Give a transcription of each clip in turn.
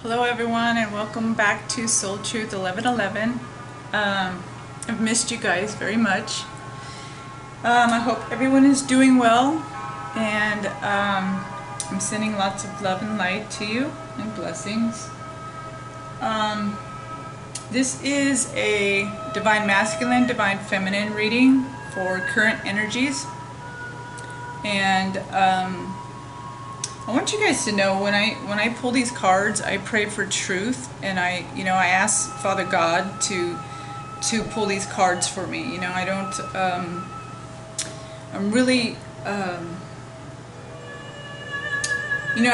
Hello everyone, and welcome back to Soul Truth 1111. I've missed you guys very much. I hope everyone is doing well, and I'm sending lots of love and light to you and blessings. This is a Divine Masculine, Divine Feminine reading for current energies, and I want you guys to know when I pull these cards, I pray for truth, and I ask Father God to pull these cards for me. I don't. I'm really. I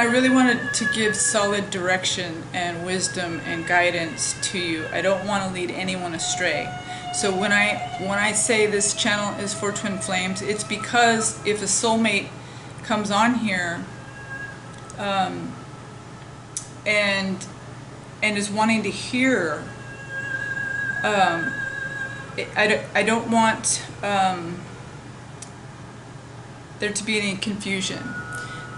really wanted to give solid direction and wisdom and guidance to you. I don't want to lead anyone astray. So when I say this channel is for twin flames, it's because if a soulmate comes on here and is wanting to hear, I don't want there to be any confusion.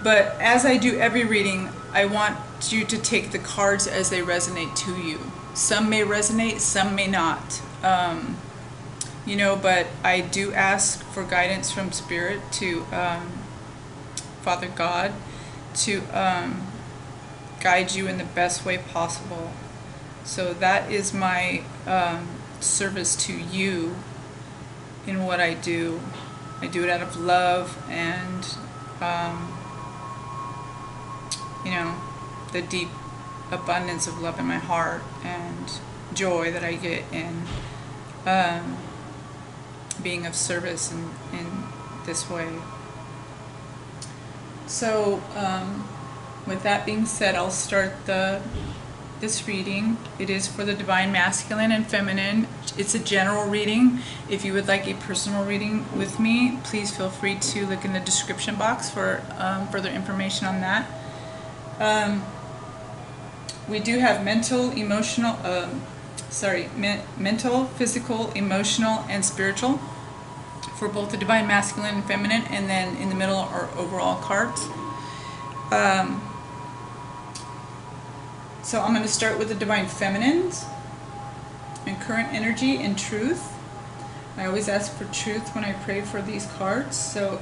But as I do every reading, I want you to take the cards as they resonate to you. Some may resonate, some may not. But I do ask for guidance from Spirit to Father God to guide you in the best way possible. So that is my service to you in what I do. I do it out of love and the deep abundance of love in my heart and joy that I get in being of service in this way. So with that being said, I'll start this reading. It is for the Divine Masculine and Feminine. It's a general reading. If you would like a personal reading with me, please feel free to look in the description box for further information on that. We do have mental, physical, emotional, and spiritual for both the Divine Masculine and Feminine, and then in the middle are overall cards. So I'm going to start with the Divine Feminines and current energy and truth. I always ask for truth when I pray for these cards. So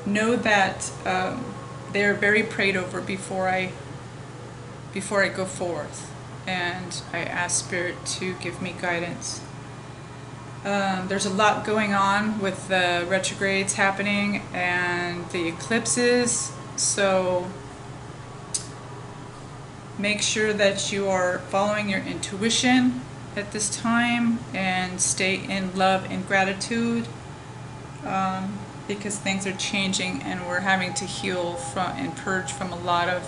know that they're very prayed over before I go forth, and I ask Spirit to give me guidance. There's a lot going on with the retrogrades happening and the eclipses, so make sure that you are following your intuition at this time and stay in love and gratitude, because things are changing and we're having to heal from and purge from a lot of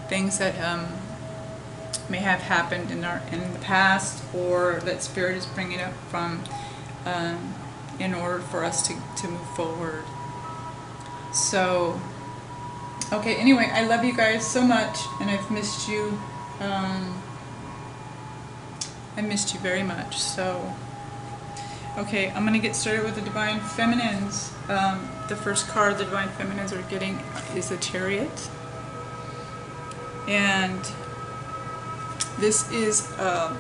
things that may have happened in the past, or that Spirit is bringing up from in order for us to move forward. So okay, anyway, I love you guys so much, and I've missed you. I missed you very much. So okay, I'm going to get started with the Divine Feminines. The first card the Divine Feminines are getting is the Chariot. And this is a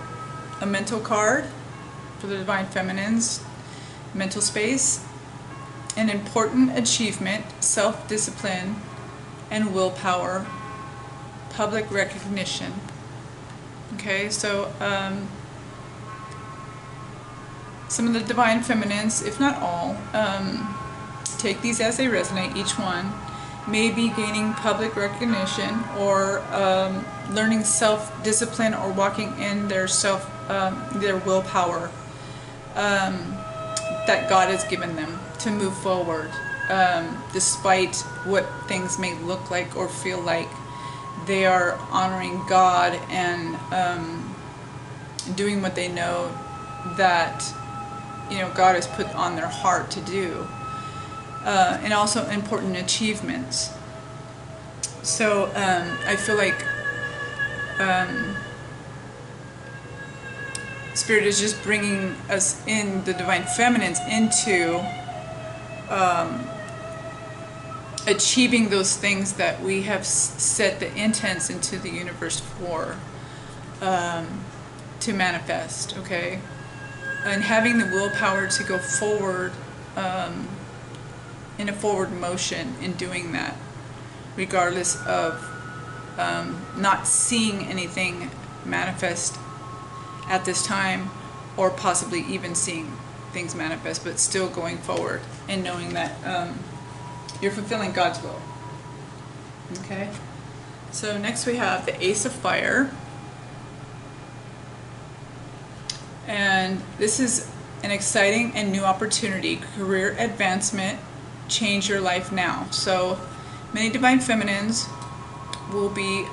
mental card for the Divine Feminines. Mental space, an important achievement, self-discipline, and willpower, public recognition. Okay, so some of the Divine Feminines, if not all, take these as they resonate. Each one may be gaining public recognition, or learning self-discipline, or walking in their willpower that God has given them to move forward, despite what things may look like or feel like. They are honoring God and doing what they know that God has put on their heart to do, and also important achievements. So I feel like Spirit is just bringing us in, the Divine Feminines, into achieving those things that we have set the intents into the universe for, to manifest, okay? And having the willpower to go forward, in a forward motion in doing that, regardless of not seeing anything manifest at this time, or possibly even seeing things manifest, but still going forward and knowing that you're fulfilling God's will. Okay? So next we have the Ace of Fire. And this is an exciting and new opportunity, career advancement, change your life now. So many divine feminines will be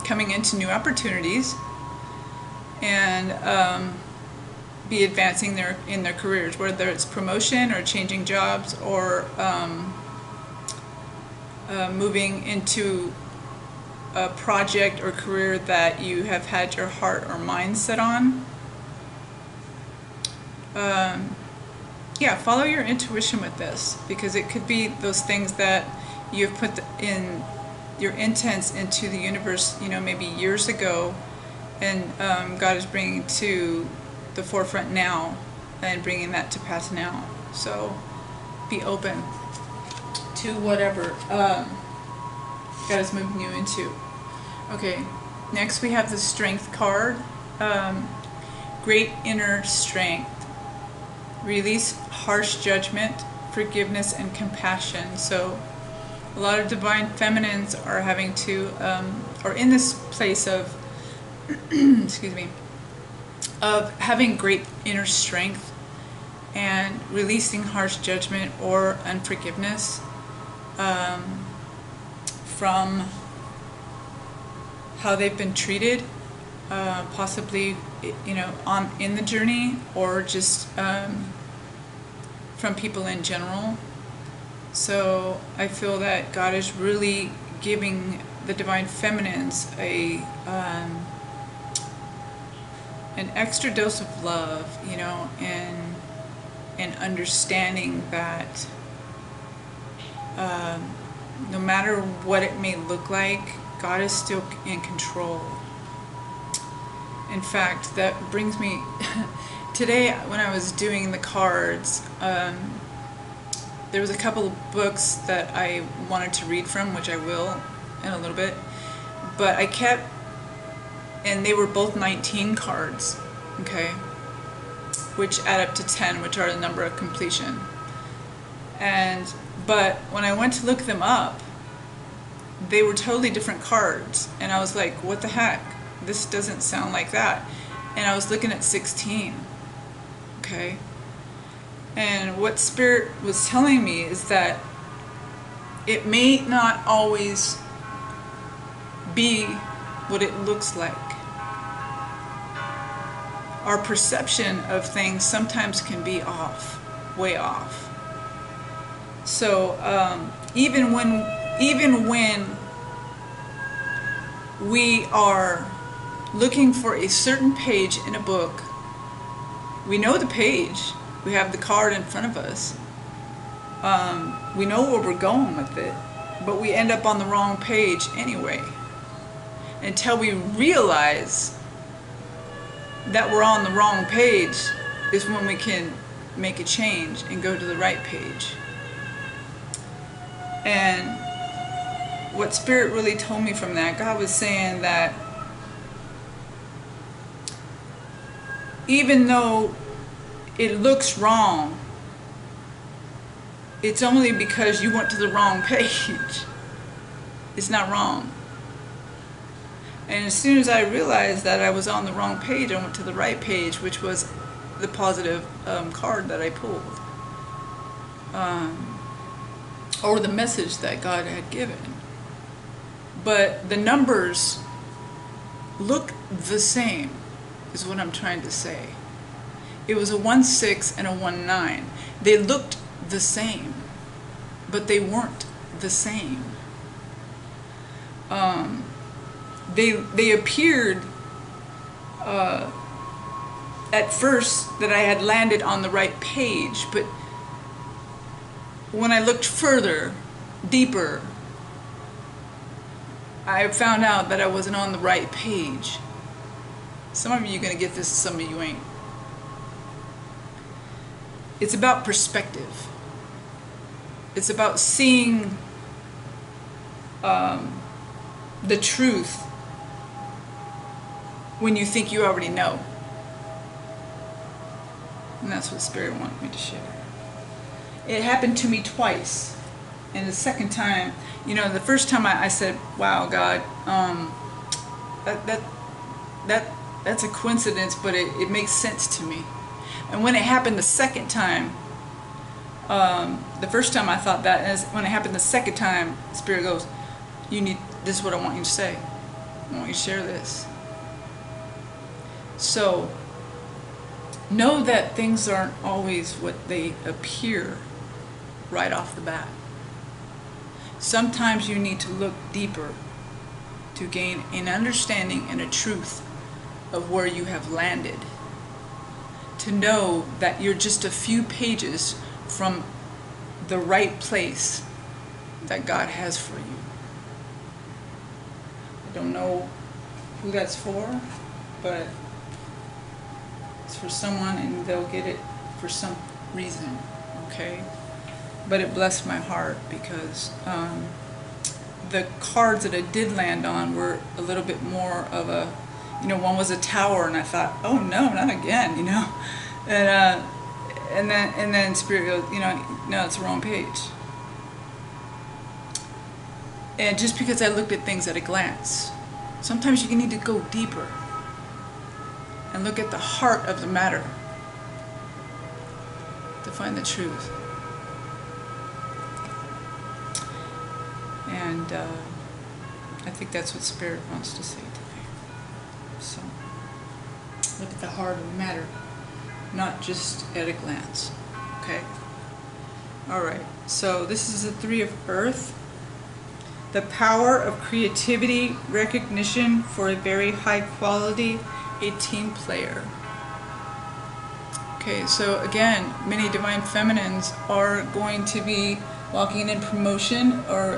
coming into new opportunities and be advancing in their careers, whether it's promotion or changing jobs or moving into a project or career that you have had your heart or mind set on. Yeah, follow your intuition with this, because it could be those things that you've put in your intents into the universe, you know, maybe years ago, and God is bringing to the forefront now and bringing that to pass now. So be open to whatever God is moving you into. Okay, next we have the Strength card. Great inner strength. Release harsh judgment, forgiveness, and compassion. So a lot of divine feminines are having to, or in this place of, excuse me, of having great inner strength and releasing harsh judgment or unforgiveness from how they've been treated, possibly, you know, in the journey, or just from people in general. So I feel that God is really giving the divine feminines an extra dose of love, you know, and understanding that no matter what it may look like, God is still in control. In fact, that brings me today when I was doing the cards, there was a couple of books that I wanted to read from, which I will in a little bit, but I kept, and they were both 19 cards, okay, which add up to 10, which are the number of completion. But when I went to look them up, they were totally different cards, and I was like, what the heck? This doesn't sound like that. And I was looking at 16, okay? And what Spirit was telling me is that it may not always be what it looks like. Our perception of things sometimes can be off, way off. So even when we are looking for a certain page in a book, we know the page, we have the card in front of us, we know where we're going with it, but we end up on the wrong page anyway. Until we realize that we're on the wrong page is when we can make a change and go to the right page. And what Spirit really told me from that, God was saying that even though it looks wrong, it's only because you went to the wrong page. It's not wrong. And as soon as I realized that I was on the wrong page, I went to the right page, which was the positive card that I pulled. Or the message that God had given. But the numbers look the same, is what I'm trying to say. It was a 1-6 and a 1-9. They looked the same, but they weren't the same. They appeared at first that I had landed on the right page, but when I looked further, deeper, I found out that I wasn't on the right page. Some of you are going to get this, some of you ain't. It's about perspective. It's about seeing the truth when you think you already know. And that's what Spirit wanted me to share. It happened to me twice. And the second time, you know, the first time I said, wow, God, that's a coincidence, but it makes sense to me. And when it happened the second time, the first time I thought that, and when it happened the second time, Spirit goes, this is what I want you to say. I want you to share this. So, know that things aren't always what they appear right off the bat. Sometimes you need to look deeper to gain an understanding and a truth of where you have landed. To know that you're just a few pages from the right place that God has for you. I don't know who that's for, but it's for someone and they'll get it for some reason, okay? But it blessed my heart because the cards that I did land on were a little bit more of a, you know, one was a tower, and I thought, oh no, not again, you know, and then Spirit goes, you know, no, it's the wrong page. And just because I looked at things at a glance, sometimes you need to go deeper and look at the heart of the matter to find the truth. And I think that's what Spirit wants to say today. So, look at the heart of the matter, not just at a glance. Okay? Alright, so this is the Three of Earth. The power of creativity, recognition for a very high quality, a team player. Okay, so again, many Divine Feminines are going to be walking in promotion or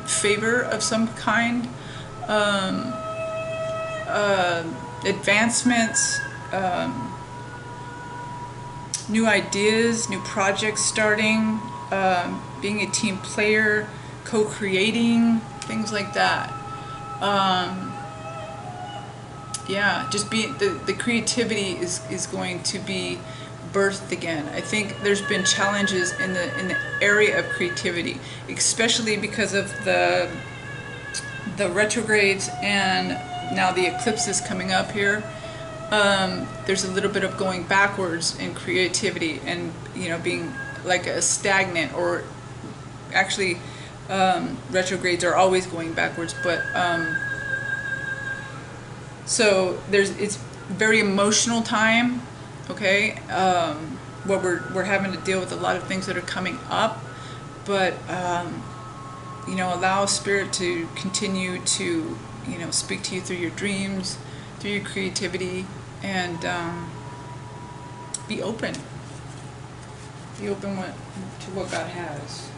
favor of some kind, advancements, new ideas, new projects starting, being a team player, co-creating, things like that. Yeah, just being the creativity is going to be birthed again. I think there's been challenges in the area of creativity, especially because of the retrogrades and now the eclipses coming up here. There's a little bit of going backwards in creativity and, you know, being like a stagnant, or actually retrogrades are always going backwards, but so it's very emotional time, okay, where we're having to deal with a lot of things that are coming up, but you know, allow Spirit to continue to, you know, speak to you through your dreams, through your creativity, and be open to what God has.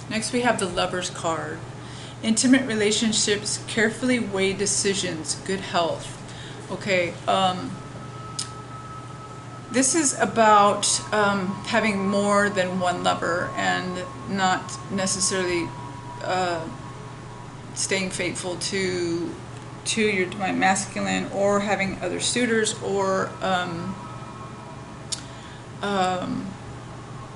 Next we have the Lover's card. Intimate relationships, carefully weigh decisions, good health. Okay, this is about having more than one lover and not necessarily staying faithful to your Divine Masculine, or having other suitors, or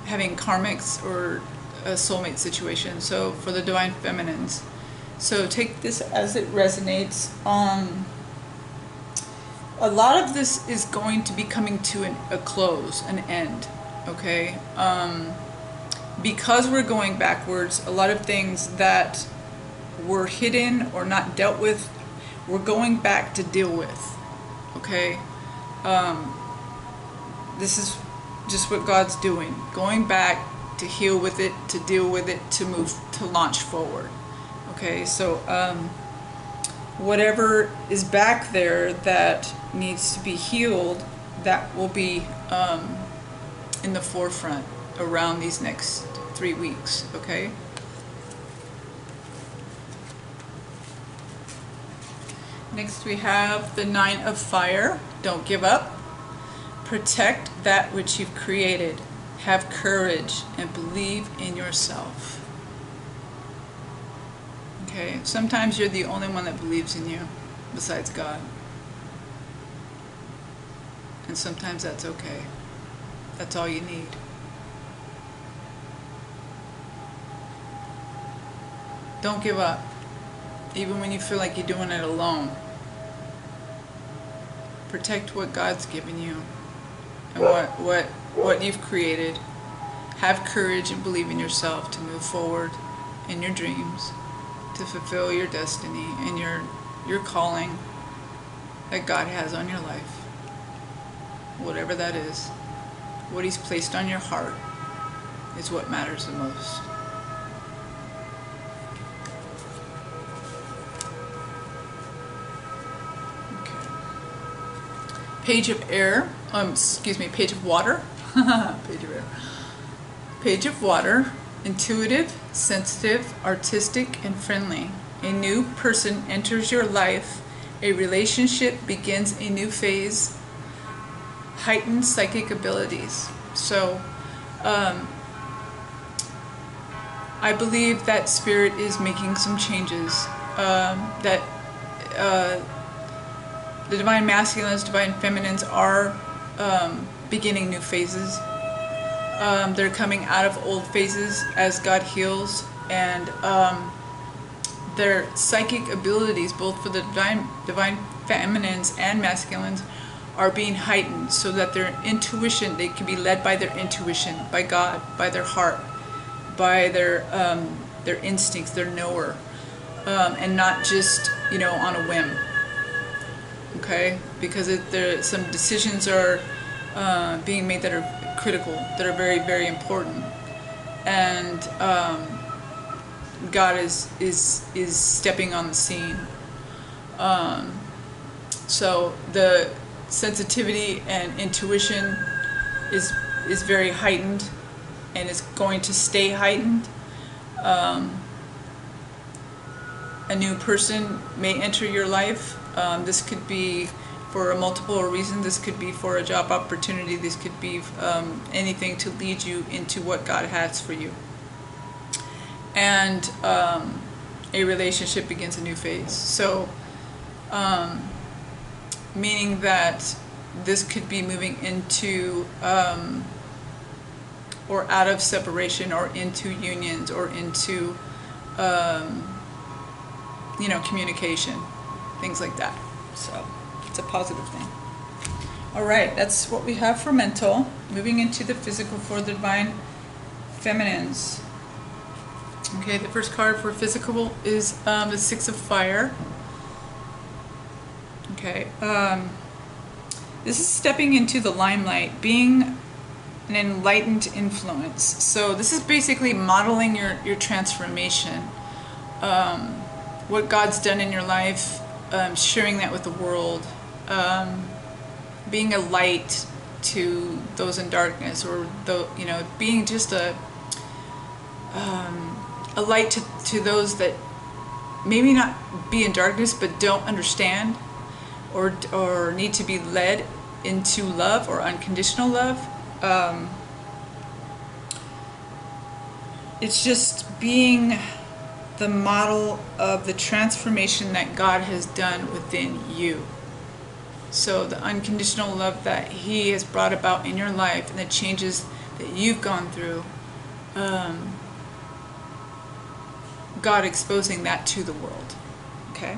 having karmics or a soulmate situation. So for the Divine Feminines, so take this as it resonates. A lot of this is going to be coming to a close, an end, okay? Because we're going backwards, a lot of things that were hidden or not dealt with, we're going back to deal with, okay? This is just what God's doing, going back to heal with it, to deal with it, to move, to launch forward. Okay, so whatever is back there that needs to be healed, that will be in the forefront around these next 3 weeks, okay? Next we have the Nine of Fire. Don't give up. Protect that which you've created. Have courage and believe in yourself. Okay, sometimes you're the only one that believes in you besides God. And sometimes that's okay. That's all you need. Don't give up, even when you feel like you're doing it alone. Protect what God's given you and what you've created. Have courage and believe in yourself to move forward in your dreams, to fulfill your destiny and your calling that God has on your life. Whatever that is, what He's placed on your heart is what matters the most. Page of air, page of water, page of air. Page of water, intuitive, sensitive, artistic, and friendly. A new person enters your life. A relationship begins a new phase. Heightened psychic abilities. So, I believe that Spirit is making some changes. The Divine Masculines, Divine Feminines are beginning new phases. They're coming out of old phases as God heals, and their psychic abilities, both for the Divine Feminines and Masculines, are being heightened so that their intuition, they can be led by their intuition, by God, by their heart, by their instincts, their knower, and not just, on a whim. Okay, because some decisions are being made that are critical, that are very, very important, and God is stepping on the scene. So the sensitivity and intuition is very heightened, and is going to stay heightened. A new person may enter your life. This could be for a multiple reason. This could be for a job opportunity. This could be anything to lead you into what God has for you. And a relationship begins a new phase. So, meaning that this could be moving into or out of separation, or into unions, or into communication, things like that. So it's a positive thing. All right, that's what we have for mental. Moving into the physical for the Divine Feminines. Okay, the first card for physical is the Six of Fire. Okay, this is stepping into the limelight, being an enlightened influence. So this is basically modeling your transformation, what God's done in your life, sharing that with the world, being a light to those in darkness, or being just a light to those that maybe not be in darkness but don't understand, or need to be led into love or unconditional love. It's just being the model of the transformation that God has done within you. So the unconditional love that He has brought about in your life, and the changes that you've gone through, God exposing that to the world. Okay?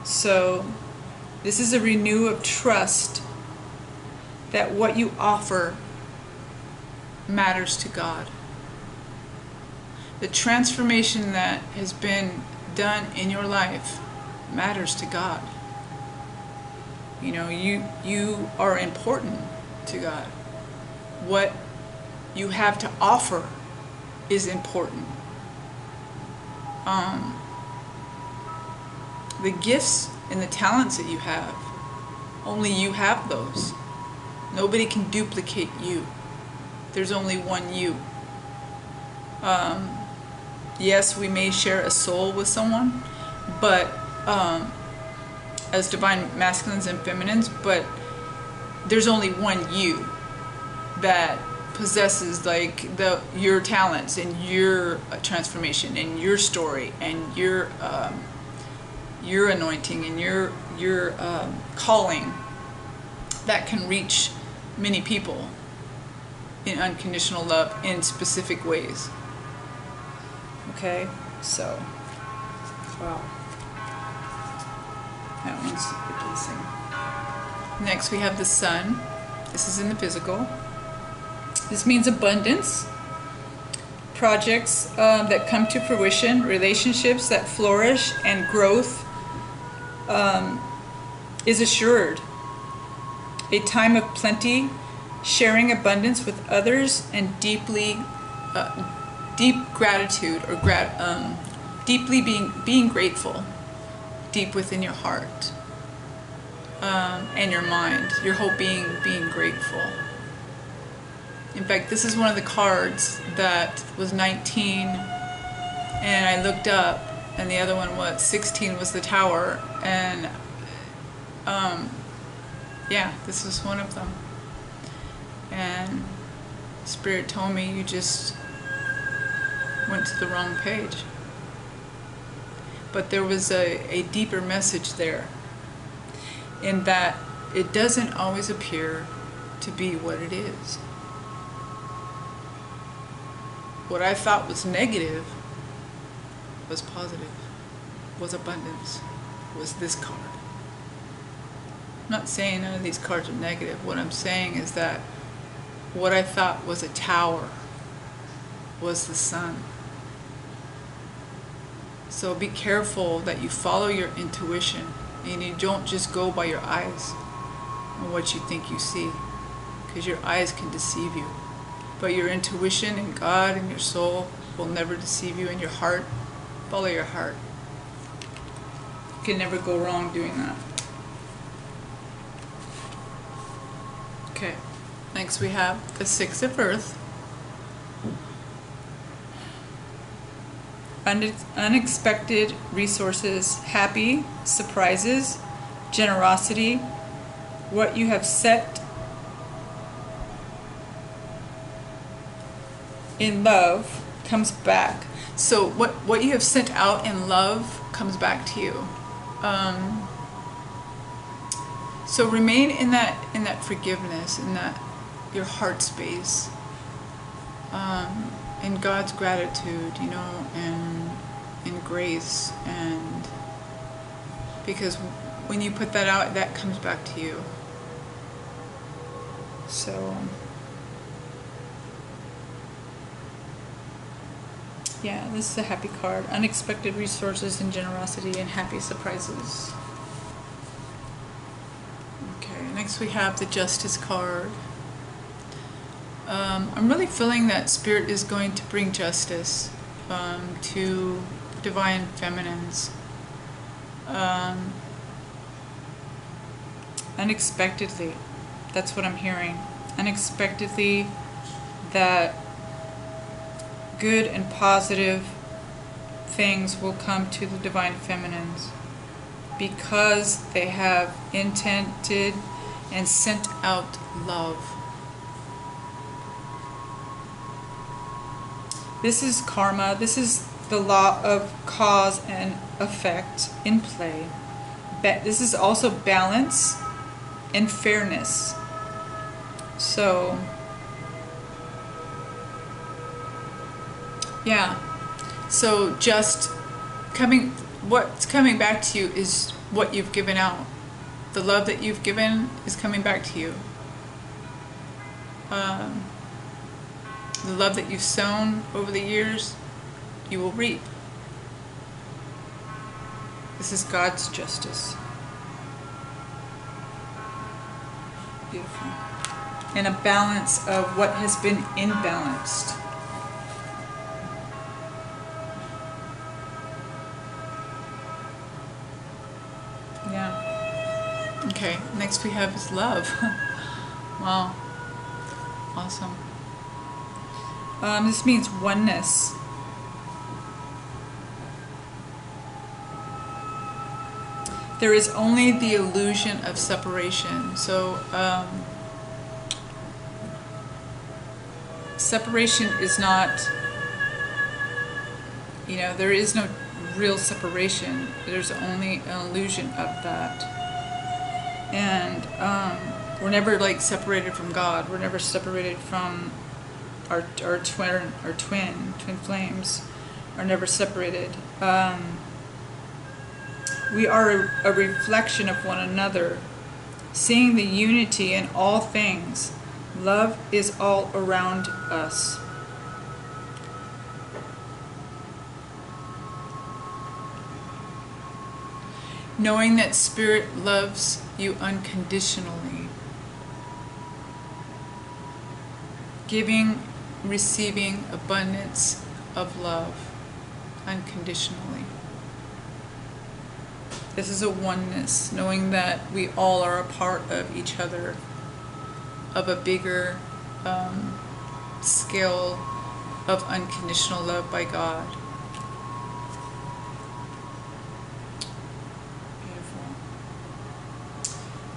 So this is a renew of trust that what you offer matters to God. The transformation that has been done in your life matters to God. You are important to God. What you have to offer is important. The gifts and the talents that you have, only you have those. Nobody can duplicate you. There's only one you. Yes, we may share a soul with someone, but as divine masculines and feminines, but there's only one you that possesses like your talents and your transformation and your story and your anointing and your calling that can reach many people in unconditional love in specific ways. Okay, so wow, that one's replacing. Next we have the sun. This is in the physical. This means abundance, projects that come to fruition, relationships that flourish, and growth is assured. A time of plenty, sharing abundance with others, and deep gratitude, or deeply being grateful, deep within your heart and your mind. Your whole being grateful. In fact, this is one of the cards that was 19, and I looked up, and the other one was 16 was the Tower, and yeah, this was one of them. And Spirit told me you just went to the wrong page. But there was a deeper message there, in that it doesn't always appear to be what it is. What I thought was negative was positive, was abundance, was this card. I'm not saying none of these cards are negative. What I'm saying is that what I thought was a tower was the sun. So be careful that you follow your intuition and you don't just go by your eyes and what you think you see, because your eyes can deceive you. But your intuition and God and your soul will never deceive you, and your heart, follow your heart. You can never go wrong doing that. Okay, next we have the Six of Earth. Unexpected resources, happy surprises, generosity, what you have set in love comes back. So what you have sent out in love comes back to you. So remain in that forgiveness, in that your heart space, in God's gratitude, you know, and in grace, and because when you put that out, that comes back to you. So yeah, this is a happy card. Unexpected resources and generosity and happy surprises. Okay, next we have the Justice card. I'm really feeling that Spirit is going to bring justice to divine feminines. Unexpectedly. That's what I'm hearing. Unexpectedly, that good and positive things will come to the divine feminines because they have intended and sent out love. This is karma. This is the law of cause and effect in play. This is also balance and fairness. So yeah, so just what's coming back to you is what you've given out. The love that you've given is coming back to you. The love that you've sown over the years, you will reap. This is God's justice. Beautiful. And a balance of what has been imbalanced. Yeah. Okay, next we have is love. Wow. Awesome. This means oneness. there is only the illusion of separation. So separation is not, there is no real separation. There's only an illusion of that. And we're never like separated from God. We're never separated from our twin flames are never separated. We are a reflection of one another, seeing the unity in all things. Love is all around us. Knowing that Spirit loves you unconditionally. Giving, receiving abundance of love unconditionally. This is a oneness, knowing that we all are a part of each other, of a bigger scale of unconditional love by God. Beautiful.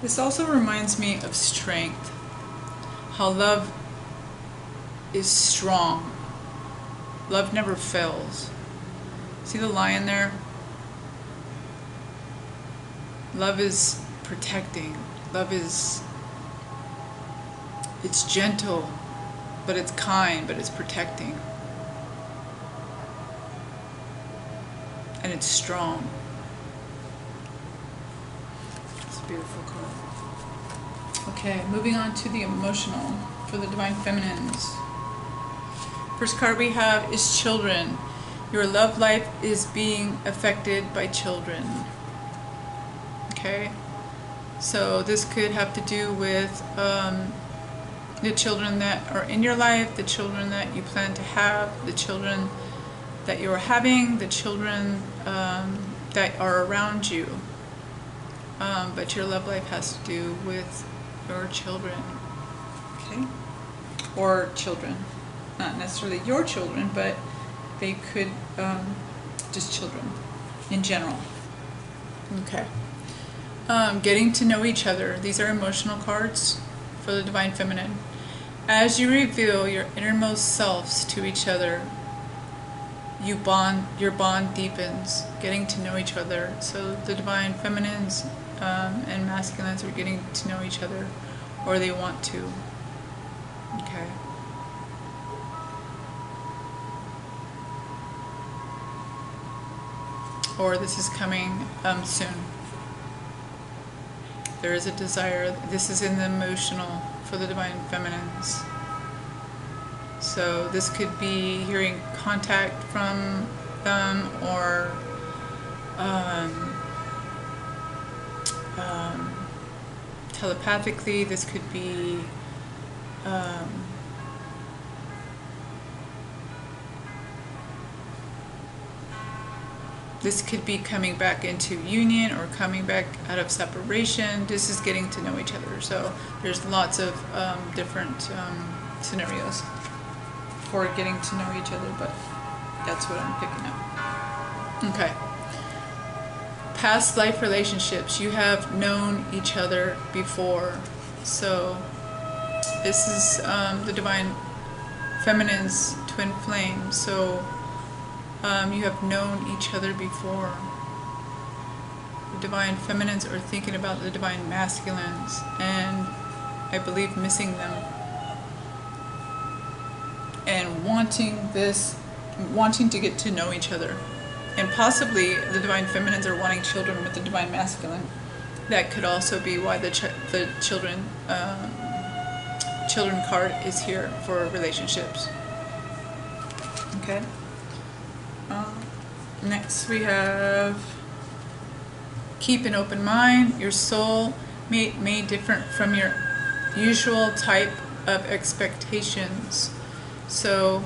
This also reminds me of strength, how love is strong. Love never fails. See the lion there? Love is protecting. Love is, it's gentle, but it's kind, but it's protecting. And it's strong. It's a beautiful card. Okay, moving on to the emotional for the Divine Feminines. First card we have is children. Your love life is being affected by children. Okay, so this could have to do with the children that are in your life, the children that you plan to have, the children that you're having, the children that are around you. But your love life has to do with your children. Okay, or children. Not necessarily your children, but they could, just children in general. Okay. Getting to know each other. These are emotional cards for the Divine Feminine. As you reveal your innermost selves to each other, your bond deepens. Getting to know each other. So the Divine Feminines and Masculines are getting to know each other, or they want to. Okay. Or this is coming soon. There is a desire. This is in the emotional for the Divine Feminines. So this could be hearing contact from them, or telepathically. This could be this could be coming back into union or coming back out of separation. This is getting to know each other. So there's lots of different scenarios for getting to know each other, but that's what I'm picking up. Okay. Past life relationships. You have known each other before. So this is the Divine Feminine's twin flame. So you have known each other before. The Divine Feminines are thinking about the Divine Masculines, and I believe missing them, and wanting to get to know each other. And possibly the Divine Feminines are wanting children with the Divine Masculine. That could also be why the children card is here for relationships. Okay. Next we have keep an open mind. Your soul may differ from your usual type of expectations. So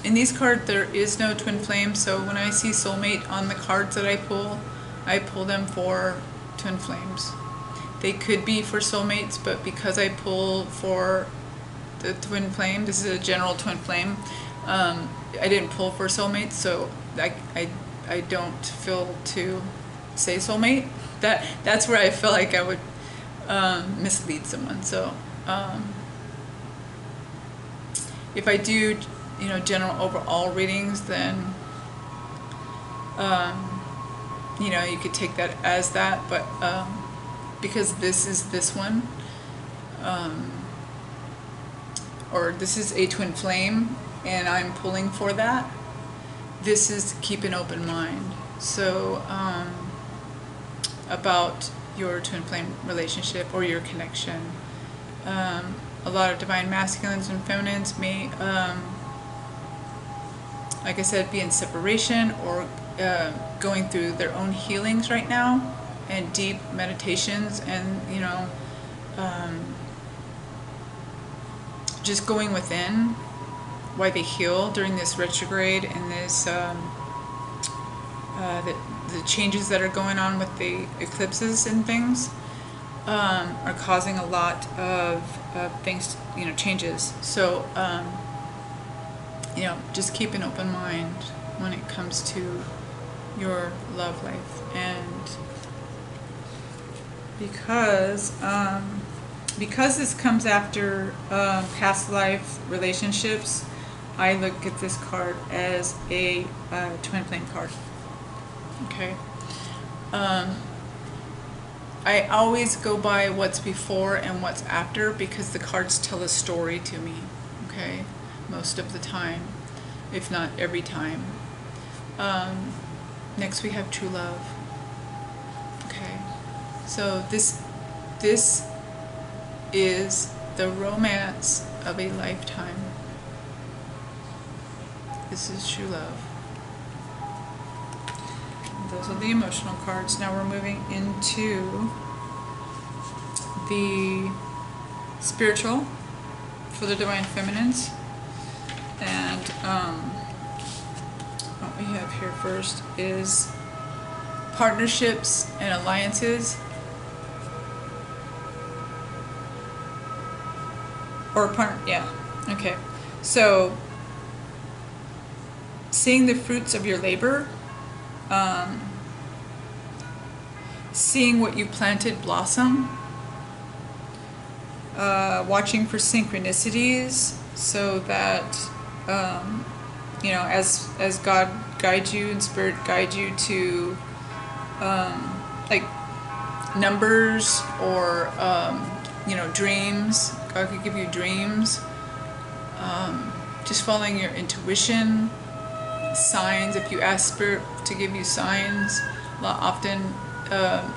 in these cards there is no twin flame, so when I see soulmate on the cards that I pull them for twin flames. They could be for soulmates, but because I pull for the twin flame, this is a general twin flame, I didn't pull for soulmates, so I don't feel to say soulmate, that's where I feel like I would mislead someone. So if I do, you know, general overall readings, then you know, you could take that as that, but because this is this one, or this is a twin flame and I'm pulling for that, this is keep an open mind. So about your twin flame relationship or your connection. A lot of divine masculines and feminines may, like I said, be in separation or going through their own healings right now, and deep meditations, and you know, just going within why they heal during this retrograde and this the changes that are going on with the eclipses and things are causing a lot of things, you know, changes. So you know, just keep an open mind when it comes to your love life. And because this comes after past life relationships, I look at this card as a twin flame card. Okay. I always go by what's before and what's after, because the cards tell a story to me. Okay, most of the time, if not every time. Next we have true love. Okay, so this is the romance of a lifetime. This is true love. Those are the emotional cards. Now we're moving into the spiritual for the divine feminines. And what we have here first is partnerships and alliances. Okay. So, seeing the fruits of your labor, seeing what you planted blossom, watching for synchronicities, so that you know, as God guides you and Spirit guides you to like numbers or you know, dreams. God could give you dreams. Just following your intuition, signs. If you ask Spirit to give you signs, often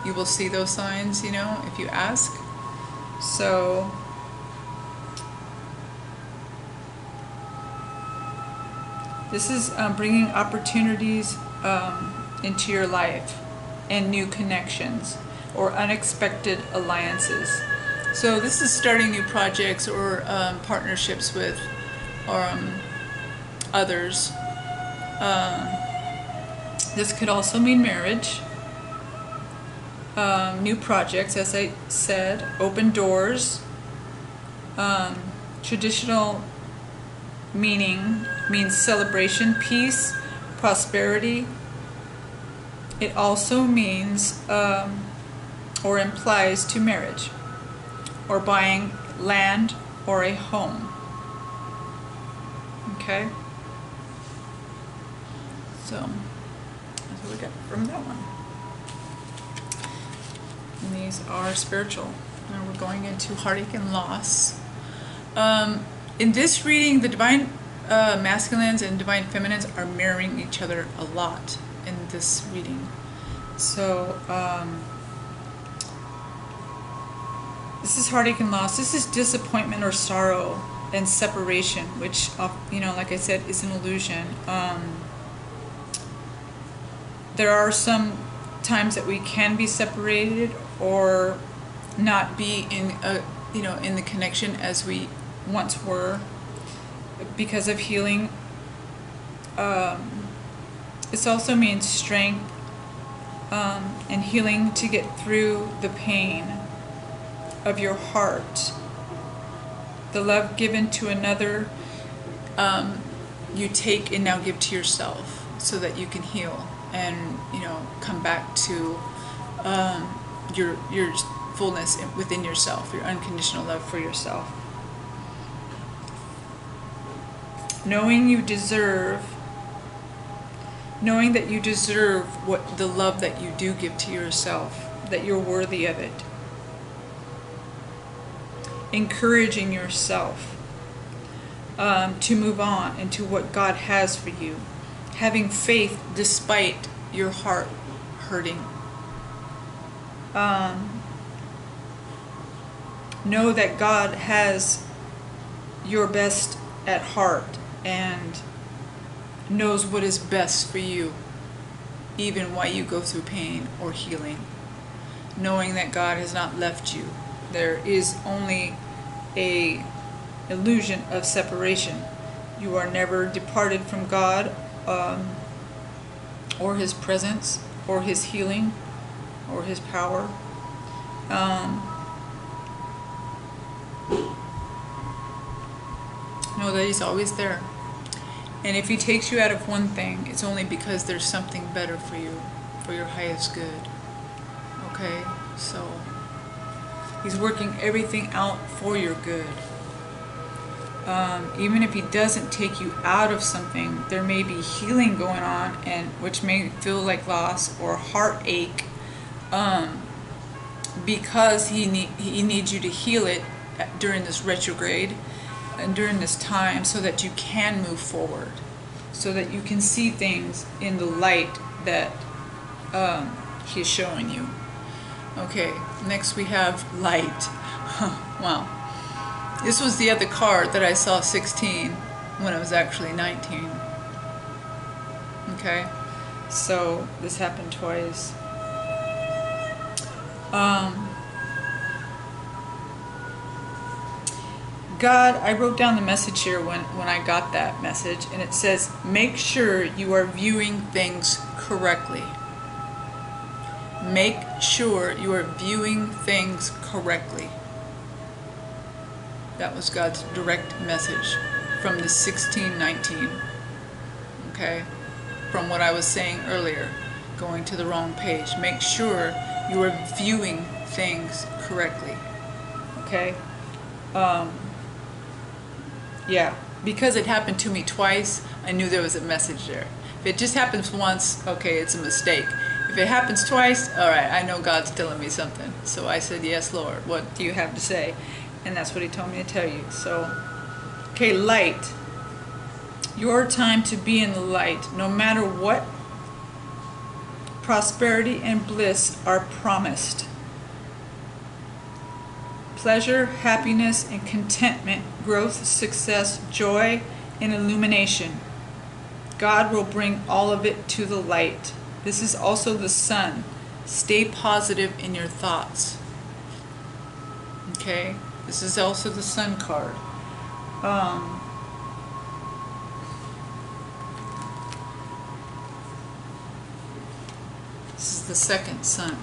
you will see those signs, you know, if you ask. So this is bringing opportunities into your life and new connections or unexpected alliances. So this is starting new projects or partnerships with others. This could also mean marriage, new projects, as I said, open doors. Traditional meaning means celebration, peace, prosperity. It also means or implies to marriage or buying land or a home. Okay? So that's what we got from that one. And these are spiritual. Now we're going into heartache and loss. In this reading, the divine masculines and divine feminines are mirroring each other a lot in this reading. So this is heartache and loss. This is disappointment or sorrow and separation, which, you know, like I said, is an illusion. There are some times that we can be separated or not be in a, you know, in the connection as we once were because of healing. This also means strength and healing to get through the pain of your heart. The love given to another, you take and now give to yourself so that you can heal and, you know, come back to your fullness within yourself, your unconditional love for yourself. Knowing that you deserve what the love that you do give to yourself, that you're worthy of it. Encouraging yourself to move on into what God has for you. Having faith despite your heart hurting. Know that God has your best at heart and knows what is best for you, even while you go through pain or healing. Knowing that God has not left you. There is only a illusion of separation. You are never departed from God or His presence or His healing or His power. Know that He's always there. And if He takes you out of one thing, it's only because there's something better for you, for your highest good. Okay? So, He's working everything out for your good. Even if He doesn't take you out of something, there may be healing going on, and which may feel like loss or heartache, because He needs you to heal it during this retrograde and during this time, so that you can move forward, so that you can see things in the light that He is showing you. Okay, next we have light. Wow. This was the other card that I saw 16 when it was actually 19. Okay, so this happened twice. God, I wrote down the message here when I got that message, and it says, make sure you are viewing things correctly. Make sure you are viewing things correctly. That was God's direct message from the 1619. Okay? From what I was saying earlier, going to the wrong page. Make sure you are viewing things correctly. Okay? Yeah, because it happened to me twice, I knew there was a message there. If it just happens once, okay, it's a mistake. If it happens twice, all right, I know God's telling me something. So I said, yes, Lord, what do you have to say? And that's what He told me to tell you. So, okay, light. Your time to be in the light. No matter what, prosperity and bliss are promised. Pleasure, happiness, and contentment, growth, success, joy, and illumination. God will bring all of it to the light. This is also the sun. Stay positive in your thoughts. Okay? This is also the sun card. This is the second sun.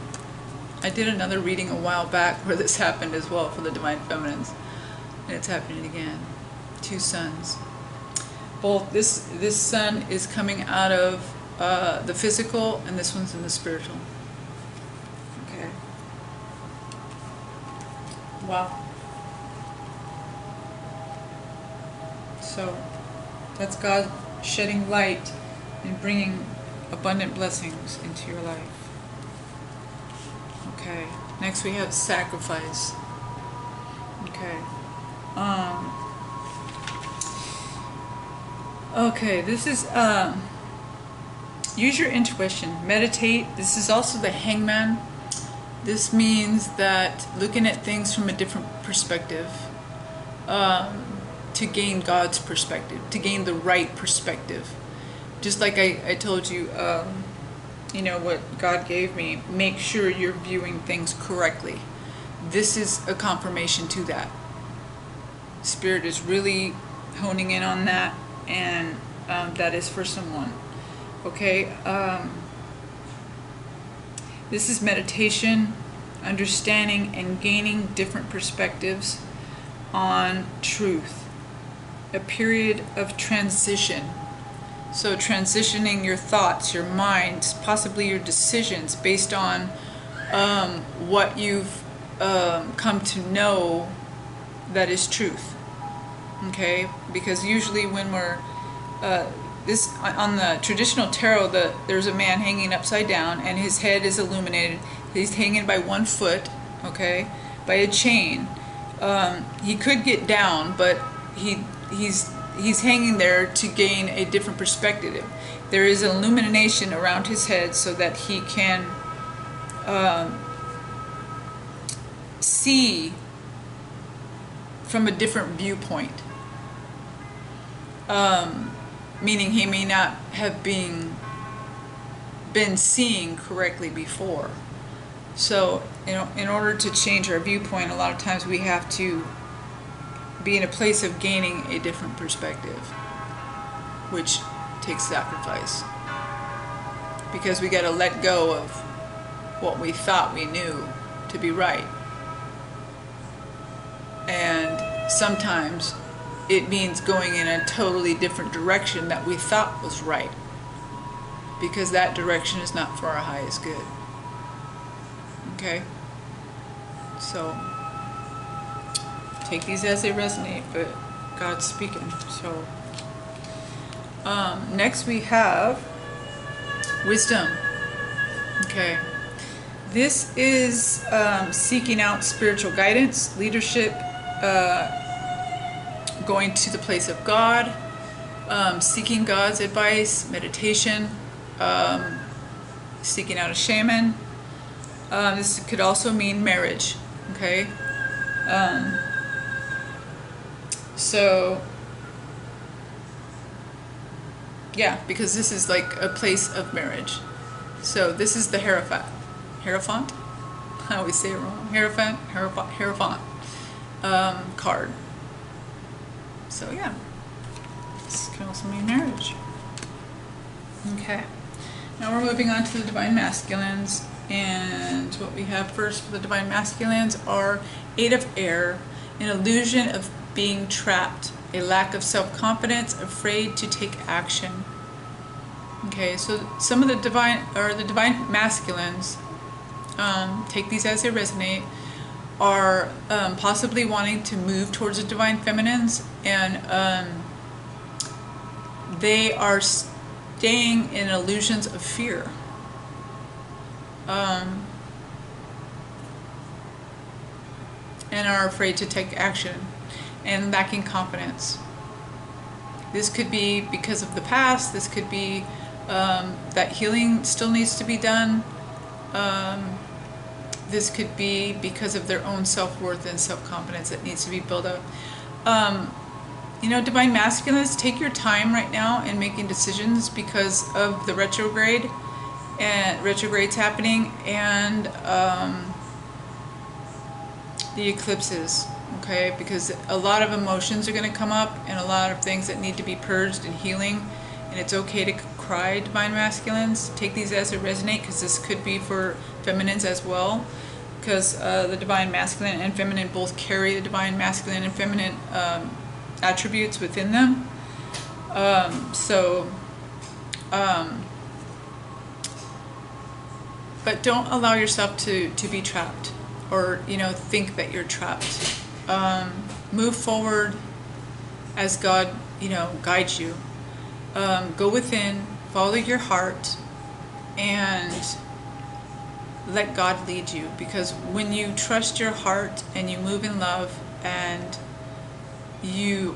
I did another reading a while back where this happened as well for the Divine Feminines. And it's happening again. Two suns. Both this sun is coming out of the physical, and this one's in the spiritual. Okay. Wow. So that's God shedding light and bringing abundant blessings into your life. Okay. Next we have sacrifice. Okay. Okay, this is use your intuition, meditate. This is also the Hangman. This means that looking at things from a different perspective, to gain God's perspective, to gain the right perspective. Just like I told you, you know, what God gave me, make sure you're viewing things correctly. This is a confirmation to that. Spirit is really honing in on that, and that is for someone. Okay, this is meditation, understanding and gaining different perspectives on truth. A period of transition. So transitioning your thoughts, your minds, possibly your decisions based on what you've come to know that is truth. Okay, because usually when we're this on the traditional tarot, there's a man hanging upside down and his head is illuminated. He's hanging by one foot, okay, by a chain. He could get down, but he's hanging there to gain a different perspective. There is illumination around his head so that he can see from a different viewpoint. Meaning he may not have been seeing correctly before. So, you know, in order to change our viewpoint, a lot of times we have to be in a place of gaining a different perspective, which takes sacrifice. Because we got to let go of what we thought we knew to be right. And sometimes it means going in a totally different direction that we thought was right, because that direction is not for our highest good. Okay? So take these as they resonate, but God's speaking. So next we have wisdom. Okay, this is seeking out spiritual guidance, leadership, going to the place of God, seeking God's advice, meditation, seeking out a shaman. This could also mean marriage. Okay, so yeah, because this is like a place of marriage. So this is the Hierophant. I always say it wrong. Hierophant card. So yeah, this can also mean marriage. Okay, now we're moving on to the Divine Masculines, and what we have first for the Divine Masculines are 8 of Air, an illusion of being trapped, a lack of self-confidence, afraid to take action. Okay, so some of the Divine Masculines, take these as they resonate, are possibly wanting to move towards the Divine Feminines, and they are staying in illusions of fear. And are afraid to take action and lacking confidence. This could be because of the past. This could be that healing still needs to be done. This could be because of their own self-worth and self-confidence that needs to be built up. You know, Divine Masculines, take your time right now in making decisions because of the retrograde and retrogrades happening, and the eclipses. Okay, because a lot of emotions are going to come up and a lot of things that need to be purged and healing, and it's okay to cry, Divine Masculines. Take these as they resonate, because this could be for feminines as well, because the Divine Masculine and Feminine both carry the Divine Masculine and Feminine attributes within them. But don't allow yourself to be trapped, or, you know, think that you're trapped. Move forward as God, you know, guides you. Go within, follow your heart, and let God lead you. Because when you trust your heart and you move in love and you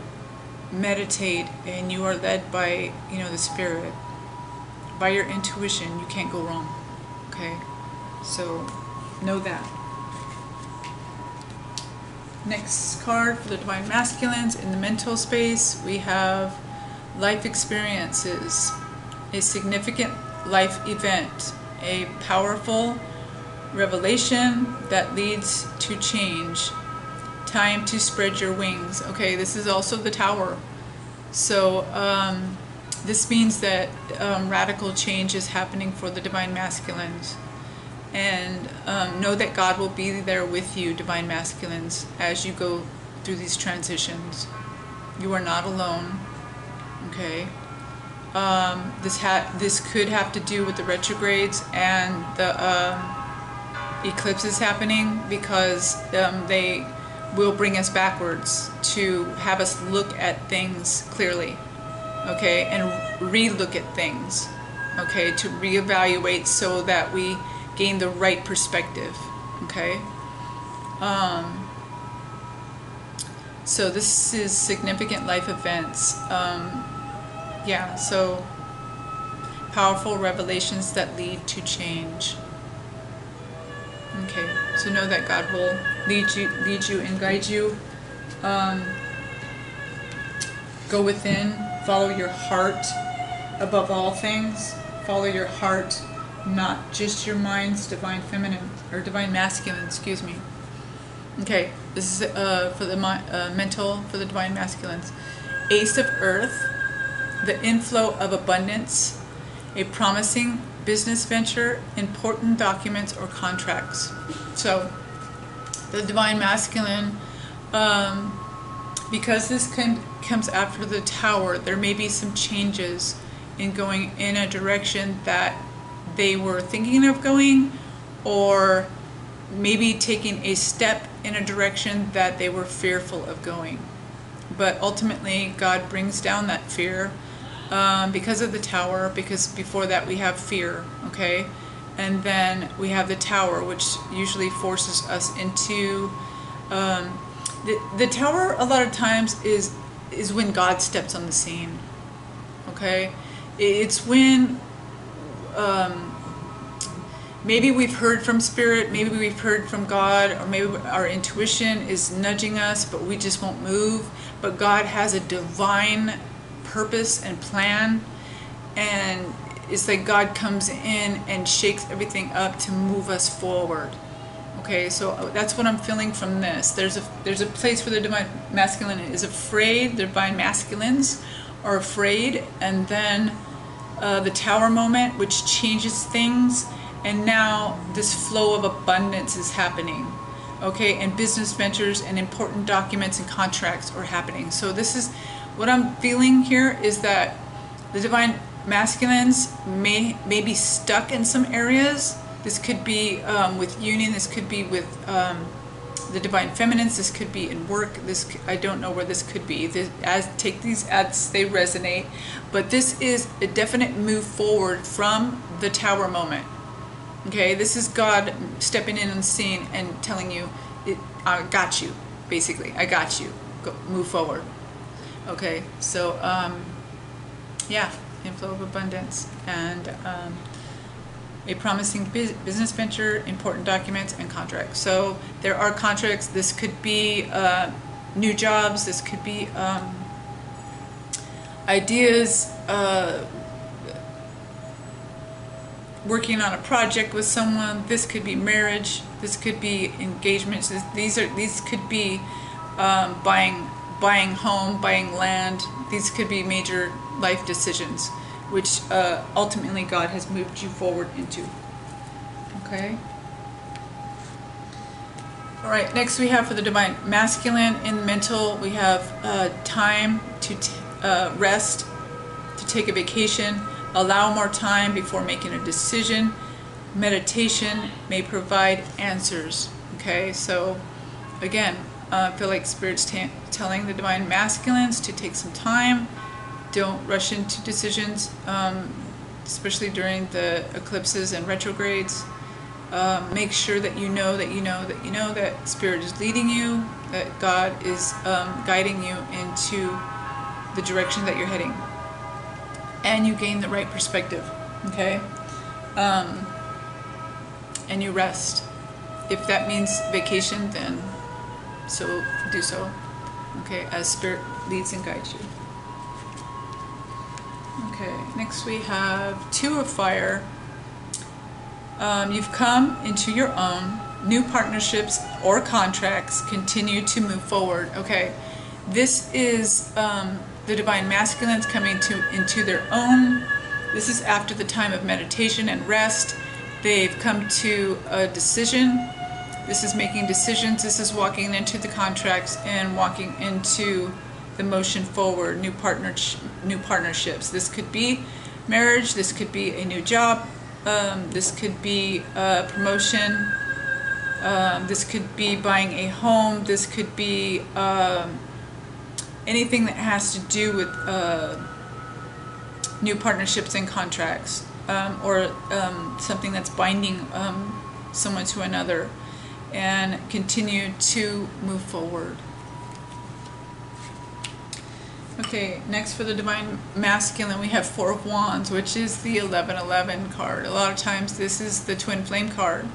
meditate and you are led by, you know, the Spirit, by your intuition, you can't go wrong. Okay, so know that. Next card for the Divine Masculines, in the mental space, we have life experiences, a significant life event, a powerful revelation that leads to change, time to spread your wings. Okay, this is also the Tower. So this means that radical change is happening for the Divine Masculines. And know that God will be there with you, Divine Masculines, as you go through these transitions. You are not alone. Okay. This could have to do with the retrogrades and the eclipses happening, because they will bring us backwards to have us look at things clearly, okay, and re-look at things, okay, to reevaluate so that we gain the right perspective, okay. So this is significant life events. Yeah, so powerful revelations that lead to change. Okay, so know that God will lead you and guide you. Go within, follow your heart above all things. Follow your heart, not just your mind's divine feminine, or divine masculine, excuse me. Okay, this is for the mental, for the divine masculines. Ace of Earth, the inflow of abundance, a promising business venture, important documents or contracts. So the divine masculine, because this comes after the Tower, there may be some changes in going in a direction that they were thinking of going, or maybe taking a step in a direction that they were fearful of going. But ultimately, God brings down that fear because of the Tower, because before that we have fear, okay? And then we have the Tower, which usually forces us into... the Tower, a lot of times, is when God steps on the scene, okay? It's when... maybe we've heard from Spirit, maybe we've heard from God, or maybe our intuition is nudging us, but we just won't move. But God has a divine purpose and plan, and it's like God comes in and shakes everything up to move us forward. Okay, so that's what I'm feeling from this. There's a place where the divine masculine is afraid. The divine masculines are afraid, and then the Tower moment, which changes things. And now this flow of abundance is happening, okay, and business ventures and important documents and contracts are happening. So this is what I'm feeling here, is that the divine masculines may be stuck in some areas. This could be with union, this could be with the divine feminines, this could be in work, I don't know where this could be. Take these as they resonate, but this is a definite move forward from the Tower moment. Okay, this is God stepping in on the scene and telling you, I got you, basically. I got you. Go, move forward. Okay, so, yeah, inflow of abundance, and a promising business venture, important documents, and contracts. So there are contracts. This could be new jobs. This could be ideas, working on a project with someone. This could be marriage. This could be engagements. These could be buying home, buying land. These could be major life decisions, which ultimately God has moved you forward into. Okay. All right. Next, we have for the divine masculine in mental, we have time to rest, to take a vacation. Allow more time before making a decision. Meditation may provide answers. Okay, so again, I feel like Spirit's telling the divine masculines to take some time. Don't rush into decisions, especially during the eclipses and retrogrades. Make sure that you know that Spirit is leading you, that God is guiding you into the direction that you're heading. And you gain the right perspective, okay? And you rest. If that means vacation, then so do so, okay, as Spirit leads and guides you. Okay, next we have Two of Fire. You've come into your own. New partnerships or contracts continue to move forward. Okay, this is the divine masculines coming into their own. This is after the time of meditation and rest. They've come to a decision. This is making decisions. This is walking into the contracts and walking into the motion forward, new partnerships. This could be marriage. This could be a new job. This could be a promotion. This could be buying a home. This could be anything that has to do with new partnerships and contracts, or something that's binding someone to another, and continue to move forward. Okay, next for the Divine Masculine, we have Four of Wands, which is the 1111 card. A lot of times this is the Twin Flame card.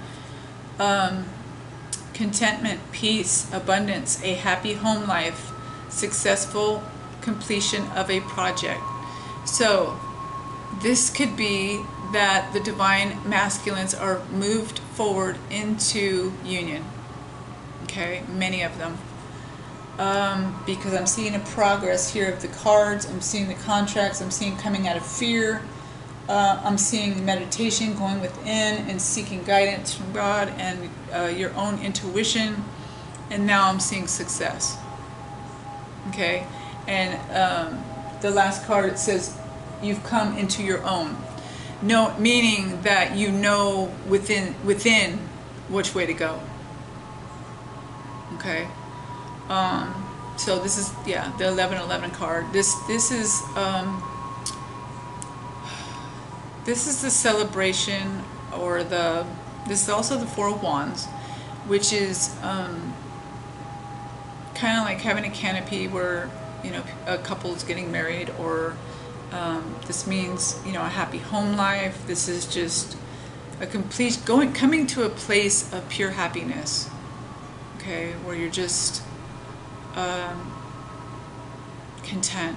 Contentment, peace, abundance, a happy home life, successful completion of a project. So this could be that the Divine Masculines are moved forward into union. Okay, many of them. Because I'm seeing a progress here of the cards, I'm seeing the contracts, I'm seeing coming out of fear, I'm seeing meditation, going within and seeking guidance from God and your own intuition, and now I'm seeing success. Okay, and the last card, it says you've come into your own. No, meaning that you know within which way to go. Okay. So this is, yeah, the 1111 card. This is the celebration, or this is also the Four of Wands, which is kind of like having a canopy where, you know, a couple's getting married, or this means, you know, a happy home life. This is just a complete coming to a place of pure happiness. Okay, where you're just content,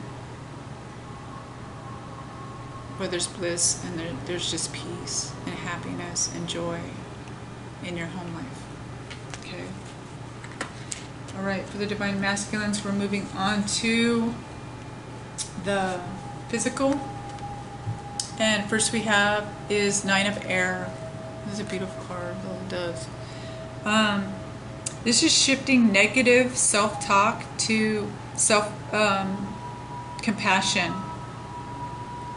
where there's bliss and there's just peace and happiness and joy in your home life. Okay. All right, for the Divine Masculines, we're moving on to the physical. And first we have is Nine of Air. This is a beautiful card, it really does. This is shifting negative self-talk to self-compassion,